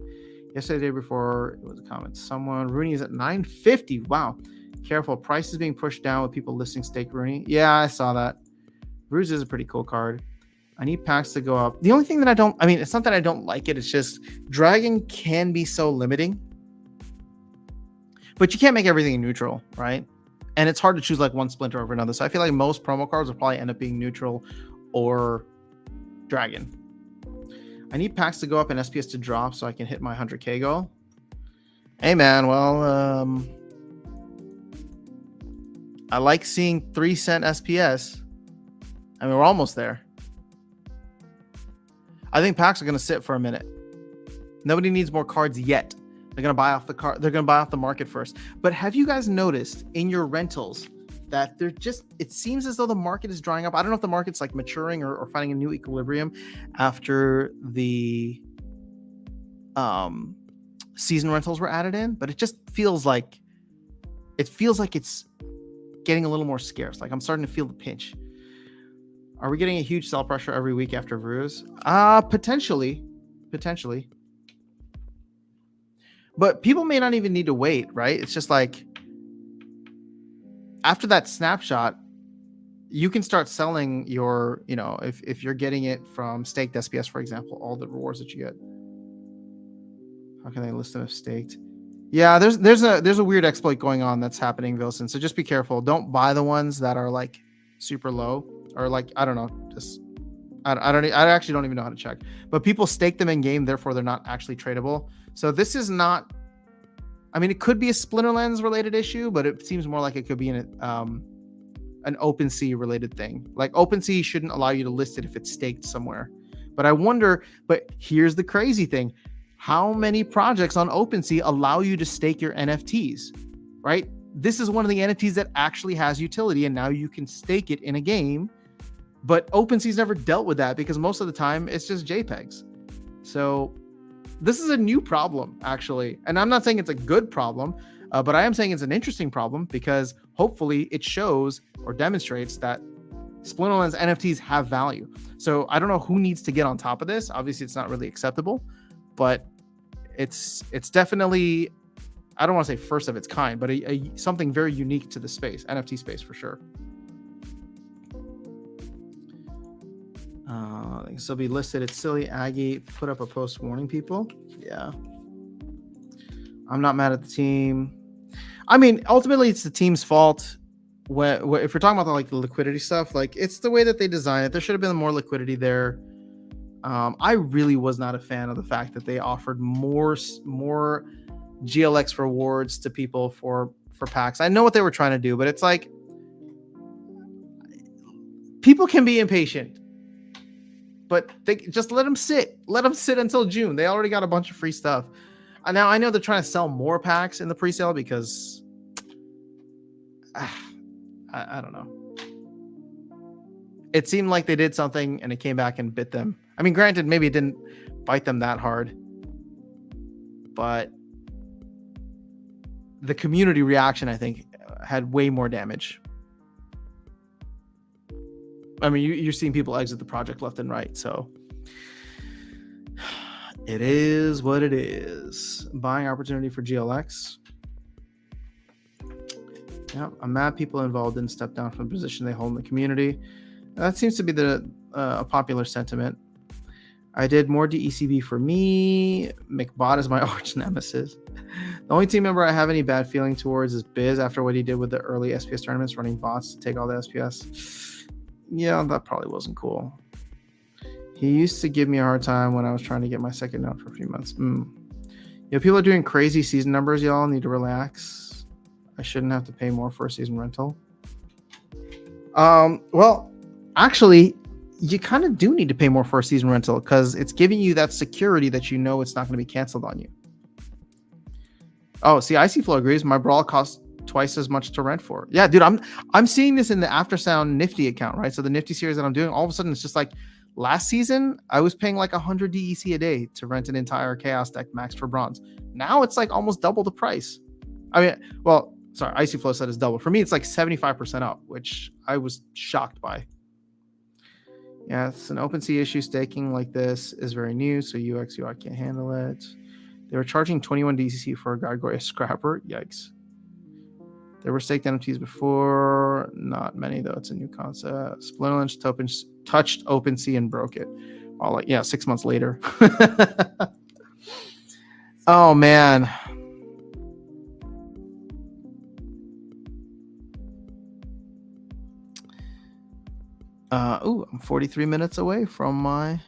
Yesterday, the day before, it was a comment. Someone Rooney is at 950. Wow. Careful, price is being pushed down with people listing stake Rooney. Yeah, I saw that. Ruse is a pretty cool card. I need packs to go up. The only thing that it's not that I don't like it. It's just Dragon can be so limiting. But you can't make everything neutral, right? And it's hard to choose like one splinter over another. So I feel like most promo cards will probably end up being neutral or Dragon. I need packs to go up and SPS to drop so I can hit my 100K goal. Hey, man. Well, I like seeing 3 cent SPS. I mean, we're almost there. I think packs are going to sit for a minute. Nobody needs more cards yet. They're going to buy off the card. They're going to buy off the market first. But have you guys noticed in your rentals that it seems as though the market is drying up? I don't know if the market's like maturing or finding a new equilibrium after the season rentals were added in, but it just feels like it's getting a little more scarce. Like I'm starting to feel the pinch. Are we getting a huge sell pressure every week after Vruz? Potentially. But people may not even need to wait, right? It's just like after that snapshot, you can start selling your, if you're getting it from staked SPS, for example, all the rewards that you get. How can they list them if staked? Yeah, there's a weird exploit going on that's happening, Wilson. So just be careful. Don't buy the ones that are like super low, or like, I don't know, just I actually don't even know how to check. But people stake them in game, therefore they're not actually tradable. So this is not. I mean, it could be a Splinterlands related issue, but it seems more like it could be an OpenSea related thing. Like OpenSea shouldn't allow you to list it if it's staked somewhere. But I wonder. But here's the crazy thing: how many projects on OpenSea allow you to stake your NFTs? Right? This is one of the NFTs that actually has utility, and now you can stake it in a game. But OpenSea's never dealt with that because most of the time it's just JPEGs. So this is a new problem, actually. And I'm not saying it's a good problem, but I am saying it's an interesting problem because hopefully it shows or demonstrates that Splinterlands NFTs have value. So I don't know who needs to get on top of this. Obviously, it's not really acceptable, but it's definitely, I don't want to say first of its kind, but something very unique to the space, NFT space for sure. This will be listed. It's silly. Aggie put up a post warning people. Yeah. I'm not mad at the team. I mean, ultimately, it's the team's fault. If we're talking about the liquidity stuff, like it's the way that they design it. There should have been more liquidity there. I really was not a fan of the fact that they offered more GLX rewards to people for packs. I know what they were trying to do, but it's like people can be impatient. But they just let them sit. Let them sit until June. They already got a bunch of free stuff. Now, I know they're trying to sell more packs in the presale because I don't know. It seemed like they did something and it came back and bit them. I mean, granted, maybe it didn't bite them that hard. But the community reaction, I think, had way more damage. I mean, you're seeing people exit the project left and right, so it is what it is. Buying opportunity for GLX. Yeah, I'm mad people involved didn't step down from the position they hold in the community. That seems to be a popular sentiment. I did more DECB for me. McBot is my arch nemesis. The only team member I have any bad feeling towards is Biz after what he did with the early SPS tournaments, running bots to take all the SPS. Yeah, that probably wasn't cool. He used to give me a hard time when I was trying to get my second note for a few months. Yeah, people are doing crazy season numbers, y'all. Need to relax. I shouldn't have to pay more for a season rental. Well, actually, you kind of do need to pay more for a season rental because it's giving you that security that you know it's not going to be canceled on you. Oh, see, Icy Flow agrees. My brawl costs twice as much to rent for. Yeah, dude, I'm seeing this in the Aftersound Nifty account, right? So the Nifty series that I'm doing, all of a sudden it's just like last season I was paying like 100 DEC a day to rent an entire Chaos deck maxed for bronze. Now it's like almost double the price. I mean, well, sorry, Icy Flow said it's double. For me, it's like 75% up, which I was shocked by. Yeah, it's an OpenSea issue. Staking like this is very new, so UX UI can't handle it. They were charging 21 DCC for a Gargoyle Scrapper. Yikes. There were staked NFTs before. Not many, though. It's a new concept. Splinterlands Totems touched OpenSea and broke it. Well, like, yeah, 6 months later. Oh, man. I'm 43 minutes away from my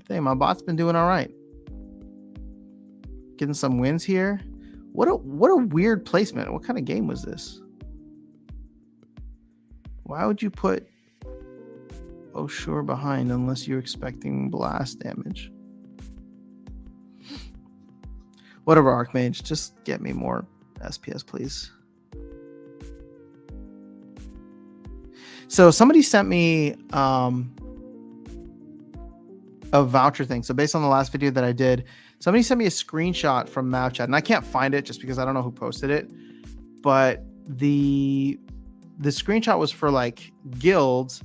thing. My bot's been doing all right. Getting some wins here. What a weird placement. What kind of game was this? Why would you put Oshur behind unless you're expecting blast damage? Whatever, Archmage. Just get me more SPS, please. So somebody sent me a voucher thing. So based on the last video that I did, somebody sent me a screenshot from MapChat, and I can't find it just because I don't know who posted it. But the screenshot was for like guilds,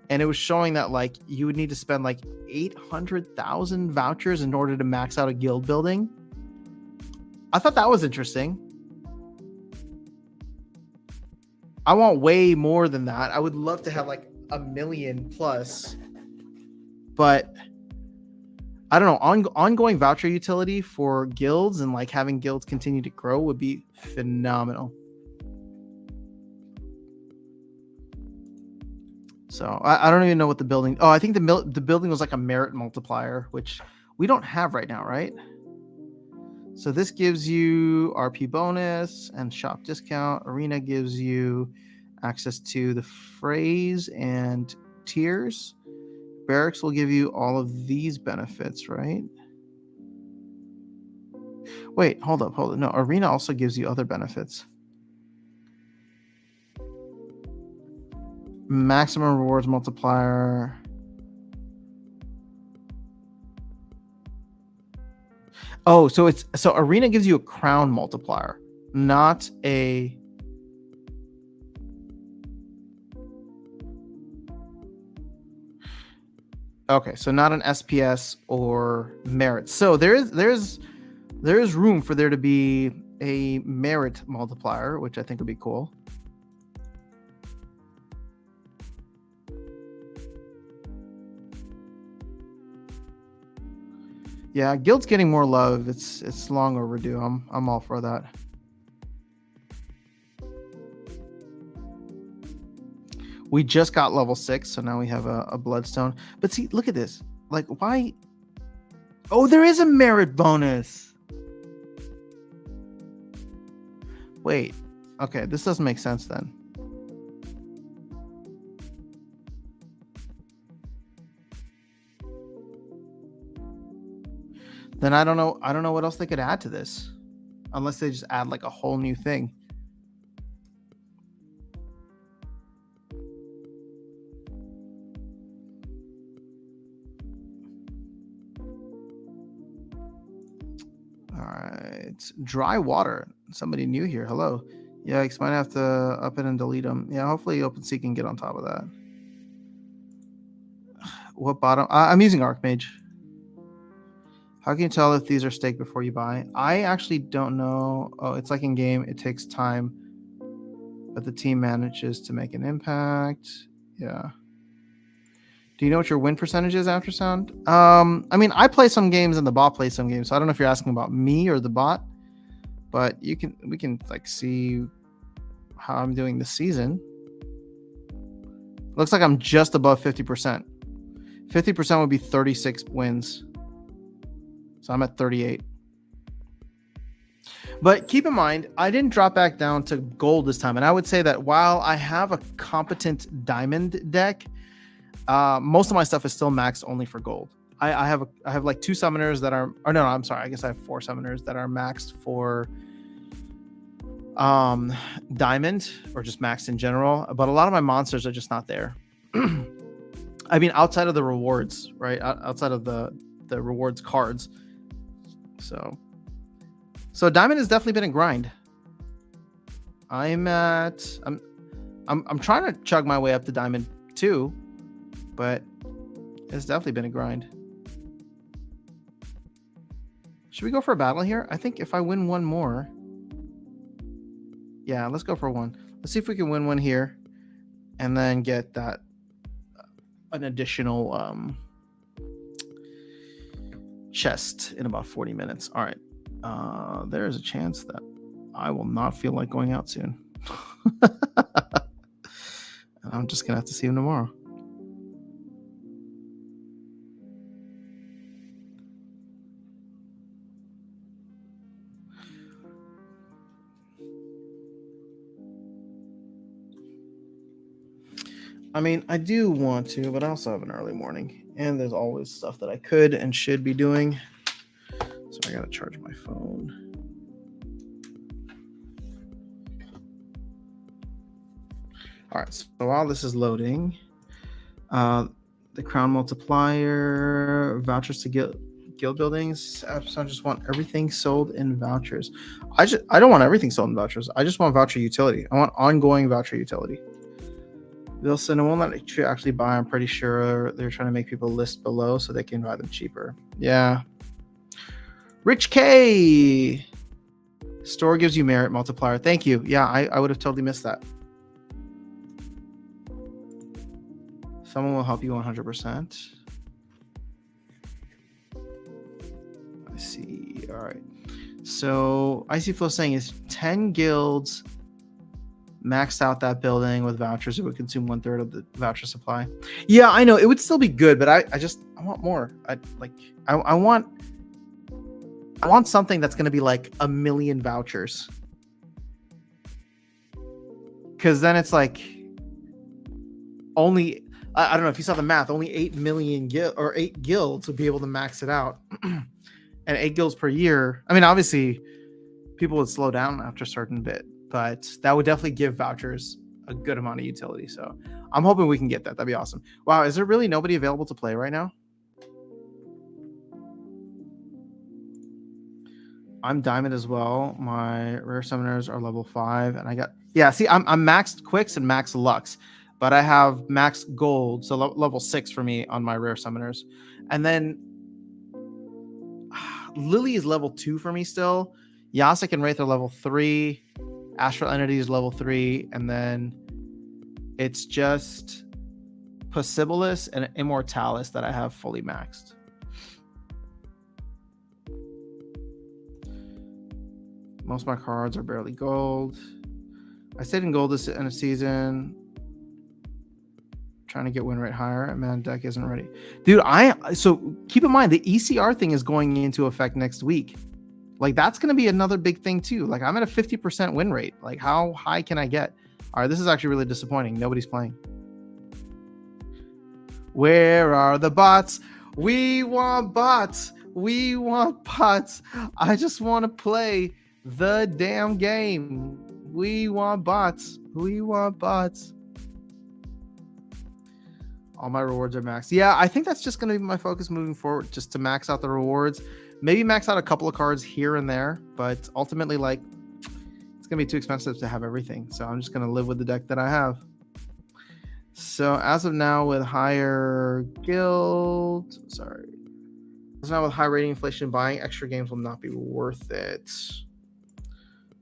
and it was showing that like you would need to spend like 800,000 vouchers in order to max out a guild building. I thought that was interesting. I want way more than that. I would love to have like 1 million plus, but I don't know. Ongoing voucher utility for guilds and like having guilds continue to grow would be phenomenal. So I don't even know what the building. Oh, I think the building was like a merit multiplier, which we don't have right now, right? So this gives you RP bonus and shop discount. Arena gives you access to the phrase and tiers. Barracks will give you all of these benefits, right? Wait, hold up. No, Arena also gives you other benefits. Maximum rewards multiplier. Oh, so Arena gives you a crown multiplier, not a. Okay, so not an SPS or merit. So there's room for there to be a merit multiplier, which I think would be cool. Yeah, guild's getting more love. It's long overdue. I'm all for that. We just got level 6, so now we have a bloodstone. But see, look at this. Like, why? Oh, there is a merit bonus. Wait. Okay, this doesn't make sense then. Then I don't know what else they could add to this. Unless they just add like a whole new thing. All right. Dry water. Somebody new here. Hello. Yikes, might have to up it and delete them. Yeah, hopefully OpenSea can get on top of that. What bottom? I'm using Archmage. How can you tell if these are staked before you buy? I actually don't know. Oh, it's like in game. It takes time, but the team manages to make an impact. Yeah. Do you know what your win percentage is after sound? I mean, I play some games and the bot plays some games, so I don't know if you're asking about me or the bot, but we can like see how I'm doing this season. Looks like I'm just above 50%. 50% would be 36 wins. So I'm at 38. But keep in mind, I didn't drop back down to gold this time. And I would say that while I have a competent diamond deck, most of my stuff is still maxed only for gold. I have like 2 summoners that are, or no, I'm sorry. I guess I have 4 summoners that are maxed for diamond or just maxed in general. But a lot of my monsters are just not there. I mean, outside of the rewards, right? Outside of the rewards cards. So diamond has definitely been a grind. I'm trying to chug my way up to diamond 2, but it's definitely been a grind. Should we go for a battle here? I think if I win one more. Yeah, let's go for one. Let's see if we can win one here and then get that an additional chest in about 40 minutes. All right. There is a chance that I will not feel like going out soon. I'm just going to have to see him tomorrow. I mean, I do want to, but I also have an early morning, and there's always stuff that I could and should be doing. So I got to charge my phone. All right, so while this is loading, the crown multiplier, vouchers to guild buildings. I just want everything sold in vouchers. I don't want everything sold in vouchers. I just want voucher utility. I want ongoing voucher utility. They'll send one that you actually buy. I'm pretty sure they're trying to make people list below so they can buy them cheaper. Yeah. Rich K. Store gives you merit multiplier. Thank you. Yeah, I would have totally missed that. Someone will help you 100%. I see. All right. So Icy Flow saying is 10 guilds maxed out that building with vouchers. It would consume 1/3 of the voucher supply. Yeah, I know it would still be good, but I want more. I want something that's going to be like 1 million vouchers. Because then it's like only, I don't know if you saw the math, only 8 million 8 guilds would be able to max it out. And 8 guilds per year. I mean, obviously, people would slow down after a certain bit, but that would definitely give vouchers a good amount of utility. So I'm hoping we can get that. That'd be awesome. Wow, is there really nobody available to play right now? I'm diamond as well. My rare summoners are level 5, and I got see, I'm maxed quicks and max lux, but I have max gold, so level 6 for me on my rare summoners, and then Lily is level 2 for me still. Yasik and Wraith are level 3. Astral Entity is level 3, and then it's just Possibilis and Immortalis that I have fully maxed. Most of my cards are barely gold. I stayed in gold this end of season, trying to get win rate higher, and man, deck isn't ready. Dude, so keep in mind the ECR thing is going into effect next week. Like, that's going to be another big thing too. Like, I'm at a 50% win rate. Like, how high can I get? All right, this is actually really disappointing. Nobody's playing. Where are the bots? We want bots. We want bots. I just want to play the damn game. We want bots. We want bots. All my rewards are maxed. Yeah, I think that's just going to be my focus moving forward, just to max out the rewards. Maybe max out a couple of cards here and there, but ultimately, like, it's going to be too expensive to have everything. So I'm just going to live with the deck that I have. So as of now, with higher guild, as of now with high rating inflation, buying extra games will not be worth it.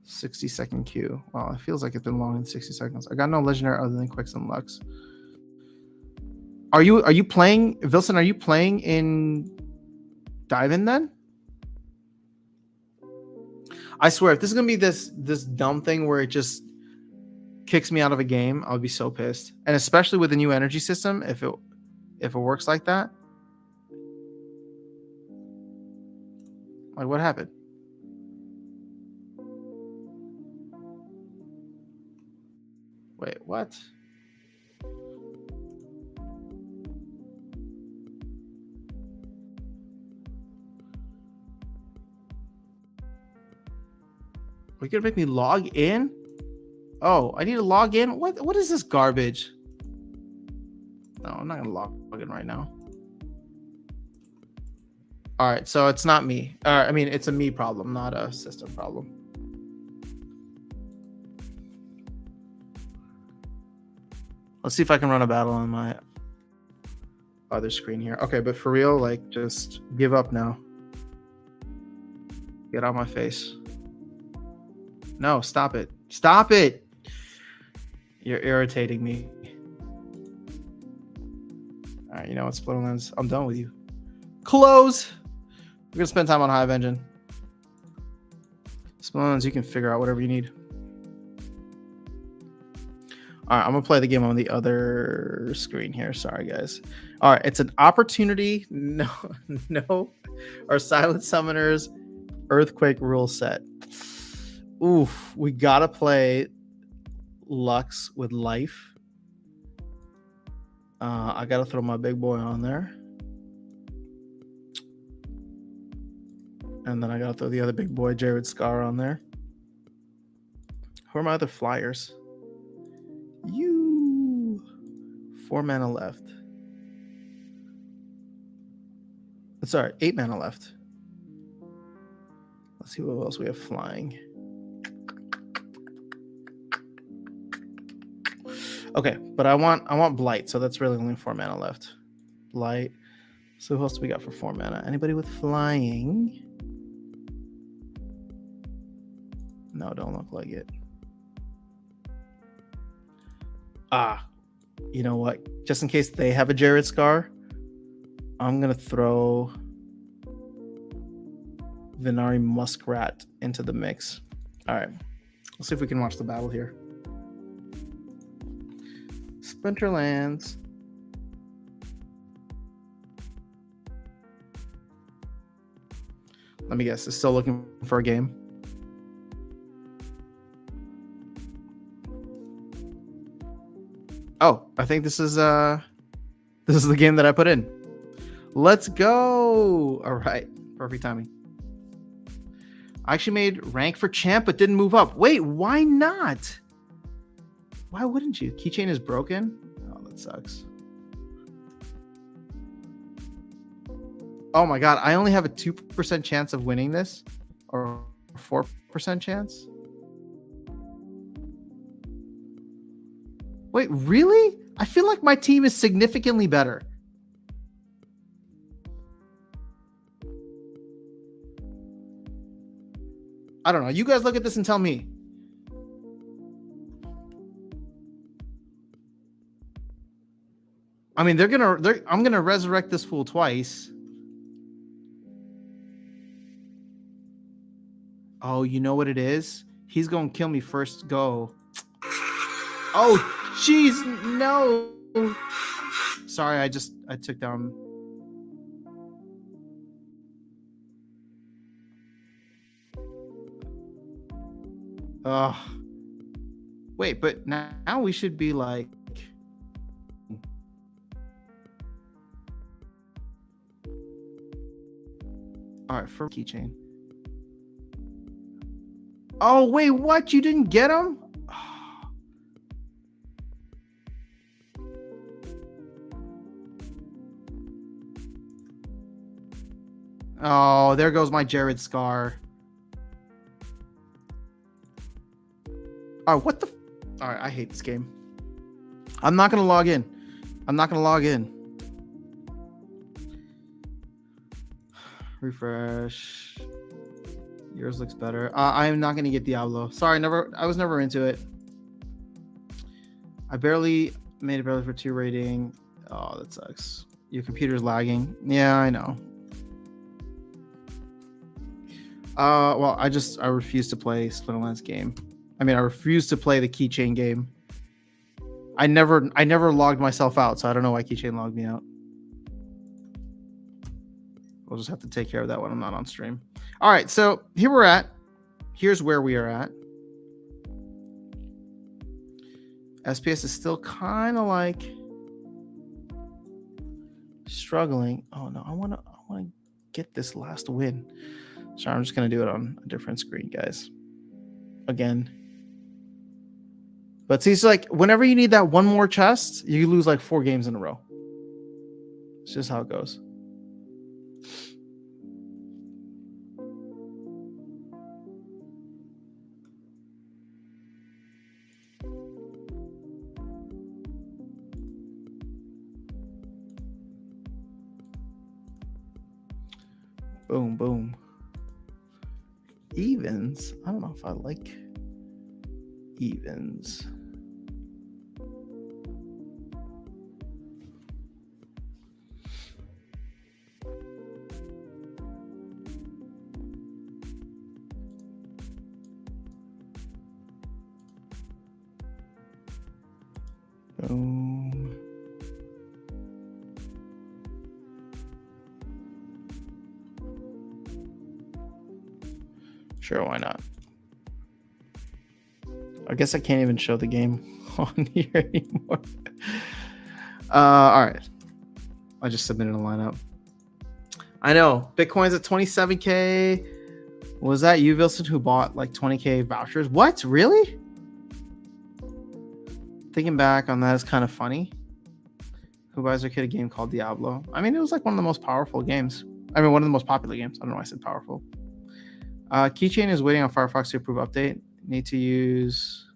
60-second queue. Wow, it feels like it's been longer than 60 seconds. I got no legendary other than Quicks and Lux. Are you playing, Vilson? Are you playing in Diamond then? I swear, if this is gonna be this dumb thing where it just kicks me out of a game, I'll be so pissed. And especially with the new energy system, if it works like that. Like, what happened? Wait, what? Are you gonna make me log in? Oh, I need to log in? What is this garbage? No, I'm not gonna log in right now. All right, so it's not me. I mean, it's a me problem, not a system problem. Let's see if I can run a battle on my other screen here. Okay, but for real, like, just give up now. Get out my face. No, stop it. Stop it. You're irritating me. All right, you know what, Splitterlands? I'm done with you. Close. We're going to spend time on Hive Engine. Splitterlands, you can figure out whatever you need. All right, I'm going to play the game on the other screen here. Sorry, guys. All right, it's an opportunity. No, or Silent Summoners Earthquake rule set. Oof, we got to play Lux with life. I got to throw my big boy on there. And then I got to throw the other big boy, Jared Scar, on there. Who are my other flyers? You. 4 mana left. Sorry, 8 mana left. Let's see what else we have flying. Okay, but I want Blight, so that's really only 4 mana left. Blight. So who else do we got for 4 mana? Anybody with flying? No, don't look like it. You know what? Just in case they have a Jared Scar, I'm going to throw Venari Muskrat into the mix. All right. Let's see if we can watch the battle here. Splinterlands. Let me guess. It's still looking for a game. Oh, I think this is the game that I put in. Let's go. All right. Perfect timing. I actually made rank for champ, but didn't move up. Wait, why not? Why wouldn't you? Keychain is broken? Oh, that sucks. Oh my god, I only have a 2% chance of winning this? Or 4% chance? Wait, really? I feel like my team is significantly better. I don't know. You guys look at this and tell me. I mean, I'm gonna resurrect this fool twice. Oh, you know what it is? He's gonna kill me first go. Oh, jeez, no. Sorry, I took down. Wait, but now we should be like. All right, for keychain. Oh, wait, what? You didn't get him? Oh, there goes my Jared Scar. Oh, what the? All right, I hate this game. I'm not going to log in. Refresh. Yours looks better. I am not going to get Diablo. Sorry, I was never into it. I barely made it for 2 rating. Oh, that sucks. Your computer's lagging. Yeah, I know. Well, I refuse to play Splinterlands game. I mean, I refuse to play the Keychain game. I never logged myself out, so I don't know why Keychain logged me out. We'll just have to take care of that when I'm not on stream. All right, so here's where we are at. SPS is still kind of like struggling. Oh no, I want to get this last win. So I'm just going to do it on a different screen, guys. Again. But see, it's like whenever you need that one more chest, you lose like 4 games in a row. It's just how it goes. Boom, boom. Evens. I don't know if I like evens. Boom. Sure, why not? I guess I can't even show the game on here anymore. All right. I just submitted a lineup. I know. Bitcoin's at 27K. Was that you, Wilson, who bought like 20K vouchers? What? Really? Thinking back on that is kind of funny. Who buys their kid a game called Diablo? I mean, it was like one of the most powerful games. I mean, one of the most popular games. I don't know why I said powerful. Keychain is waiting on Firefox to approve update. Need to use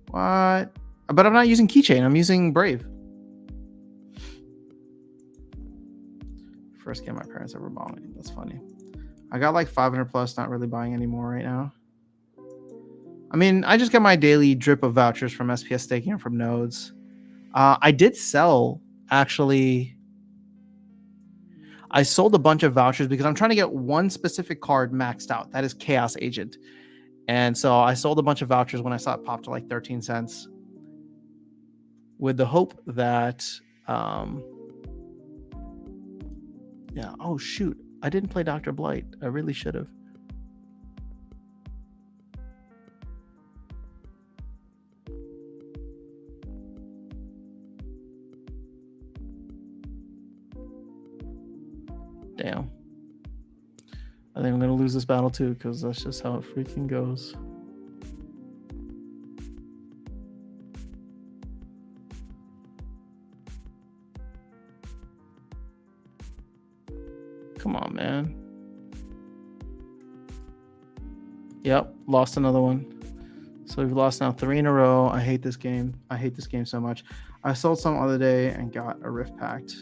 what? But I'm not using Keychain. I'm using Brave. First game my parents ever bought me. That's funny. I got like 500 plus. Not really buying anymore right now. I mean, I just got my daily drip of vouchers from SPS staking and from nodes. I did sell, actually. I sold a bunch of vouchers because I'm trying to get one specific card maxed out. That is Chaos Agent. And so I sold a bunch of vouchers when I saw it pop to like 13 cents with the hope that, yeah. Oh, shoot. I didn't play Dr. Blight. I really should have. Damn. I think I'm going to lose this battle too, because that's just how it freaking goes. Come on, man. Yep, lost another one. So we've lost now 3 in a row. I hate this game. I hate this game so much. I sold some other day and got a Rift Pact.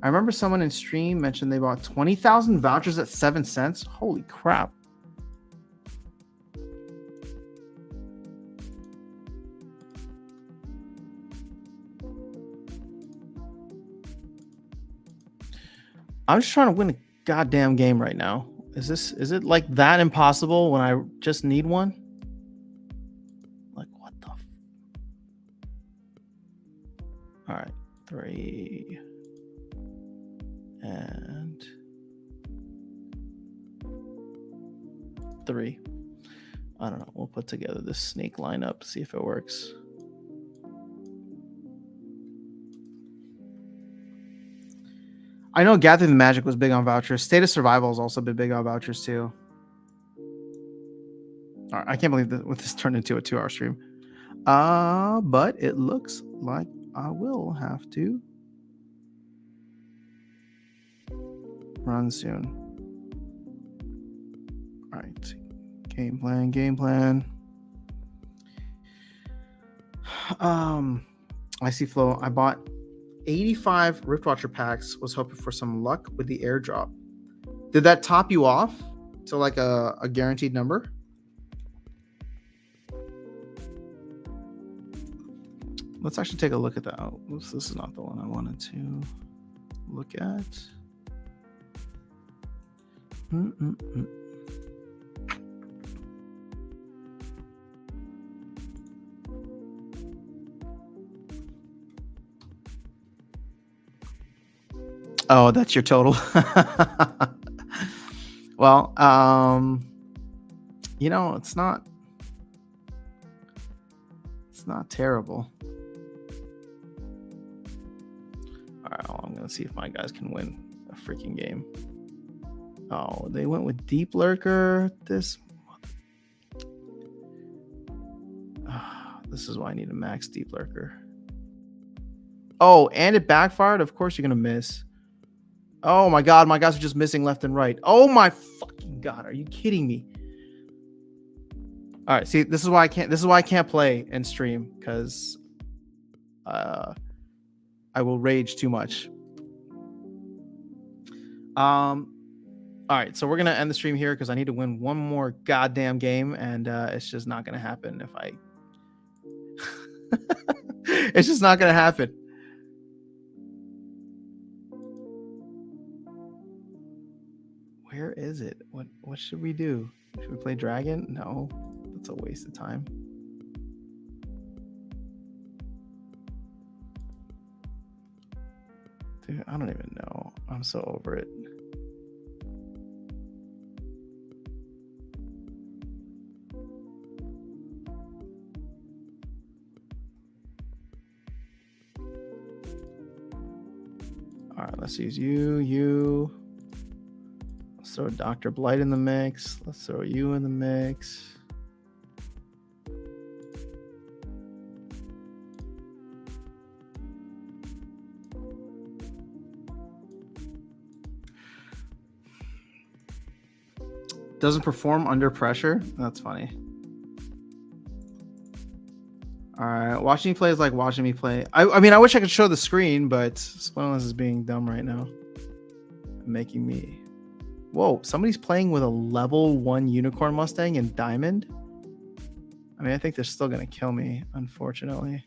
I remember someone in stream mentioned they bought 20,000 vouchers at 7 cents. Holy crap. I'm just trying to win a goddamn game right now. Is it like that impossible when I just need one? Like, what the all right, 3 and 3. I don't know. We'll put together this snake lineup, see if it works. I know Gathering the Magic was big on vouchers. State of Survival has also been big on vouchers too. All right, I can't believe that this turned into a 2-hour stream. But it looks like I will have to run soon. All right, game plan. I see Flo. I bought 85 Riftwatcher packs, was hoping for some luck with the airdrop. Did that top you off to like a guaranteed number? Let's actually take a look at that. Oh, oops, this is not the one I wanted to look at. Oh, that's your total. Well, you know, it's not terrible. All right, well, I'm gonna see if my guys can win a freaking game. Oh, they went with Deep Lurker. This is why I need a max Deep Lurker. Oh, and it backfired. Of course you're gonna miss. Oh my god, my guys are just missing left and right. Oh my fucking god, are you kidding me? All right, see, this is why I can't play and stream, because I will rage too much. All right, so we're gonna end the stream here because I need to win one more goddamn game, and it's just not gonna happen if I. It's just not gonna happen. Where is it? What should we do? Should we play Dragon? No, that's a waste of time. Dude, I don't even know. I'm so over it. All right, let's use you. Let's throw Dr. Blight in the mix. Let's throw you in the mix. Doesn't perform under pressure? That's funny. All right, watching you play is like watching me play. I mean, I wish I could show the screen, but Splinterless is being dumb right now. Making me... Whoa, somebody's playing with a level 1 Unicorn Mustang in Diamond? I mean, I think they're still going to kill me, unfortunately.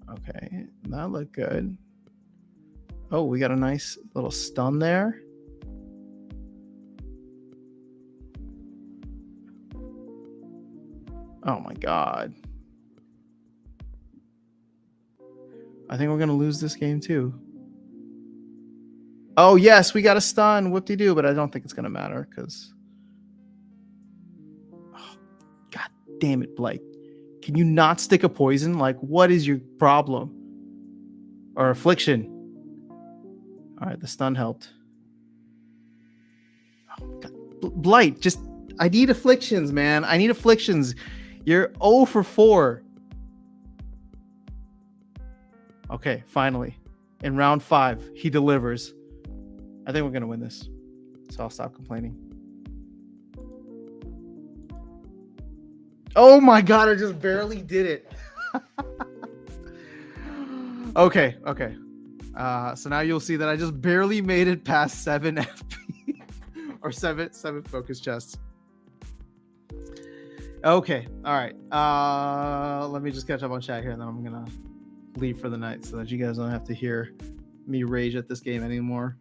Okay, that looked good. Oh, we got a nice little stun there. Oh my god. I think we're going to lose this game too. Oh, yes, we got a stun. Whoop-de-doo, but I don't think it's going to matter because... Oh, god damn it, Blight. Can you not stick a poison? Like, what is your problem? Or affliction? All right, the stun helped. Oh, god. Blight, just... I need afflictions, man. I need afflictions. You're 0 for 4. Okay, finally. In round 5, he delivers. I think we're going to win this. So I'll stop complaining. Oh my god, I just barely did it. Okay. So now you'll see that I just barely made it past 7 FP. Or 7 focus chests. Okay, all right. Let me just catch up on chat here, and then I'm going to leave for the night so that you guys don't have to hear me rage at this game anymore.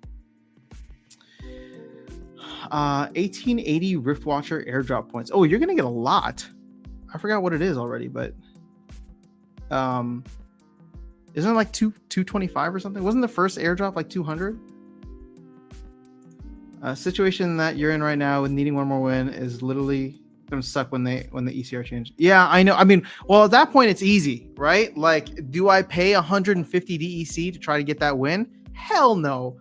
1880 Rift Watcher airdrop points. Oh, you're gonna get a lot. I forgot what it is already, but isn't it like 225 or something? Wasn't the first airdrop like 200? Situation that you're in right now with needing one more win is literally gonna suck when the ECR change. Yeah, I know. I mean, well, at that point it's easy, right? Like, do I pay 150 DEC to try to get that win? Hell no.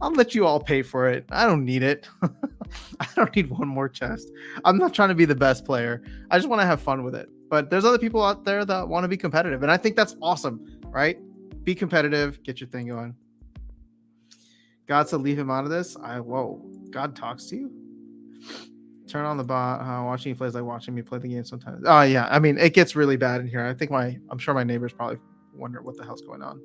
I'll let you all pay for it. I don't need it. I don't need one more chest. I'm not trying to be the best player. I just want to have fun with it. But there's other people out there that want to be competitive. And I think that's awesome, right? Be competitive. Get your thing going. God said leave him out of this. Whoa. God talks to you? Turn on the bot. Watching you play is like watching me play the game sometimes. Oh, yeah. I mean, it gets really bad in here. I'm sure my neighbors probably wonder what the hell's going on.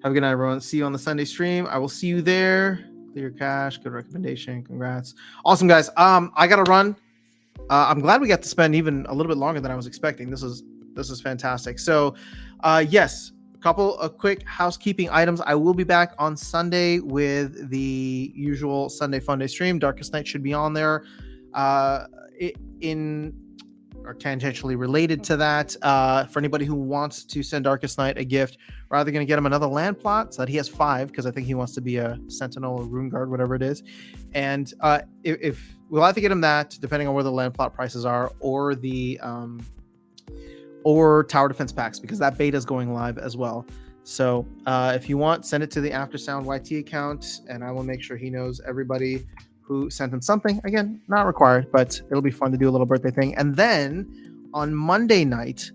Have a good night, everyone. See you on the Sunday stream. I will see you there. Clear cash. Good recommendation. Congrats. Awesome, guys. I got to run. I'm glad we got to spend even a little bit longer than I was expecting. This is fantastic. So, yes, couple of quick housekeeping items. I will be back on Sunday with the usual Sunday Fun Day stream. Darkest Night should be on there. Or tangentially related to that, for anybody who wants to send Darkest Night a gift, we're either going to get him another land plot so that he has 5, because I think he wants to be a Sentinel or Rune Guard, whatever it is. And if we'll have to get him that, depending on where the land plot prices are, or the or Tower Defense packs, because that beta is going live as well. So if you want, send it to the Aftersound YT account, and I will make sure he knows everybody who sent him something. Again, not required, but it'll be fun to do a little birthday thing. And then on Monday night,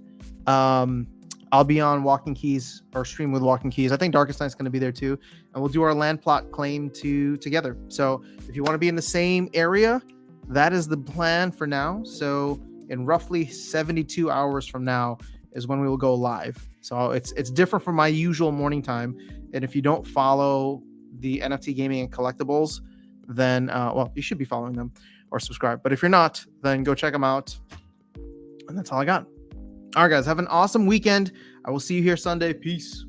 I'll be on Walking Keys, or stream with Walking Keys. I think Darkest Night's going to be there too, and we'll do our land plot claim together. So if you want to be in the same area, that is the plan for now. So in roughly 72 hours from now is when we will go live. So it's different from my usual morning time. And if you don't follow the NFT Gaming and Collectibles, then well, you should be following them or subscribe. But if you're not, then go check them out. And that's all I got. All right, guys, have an awesome weekend. I will see you here Sunday. Peace.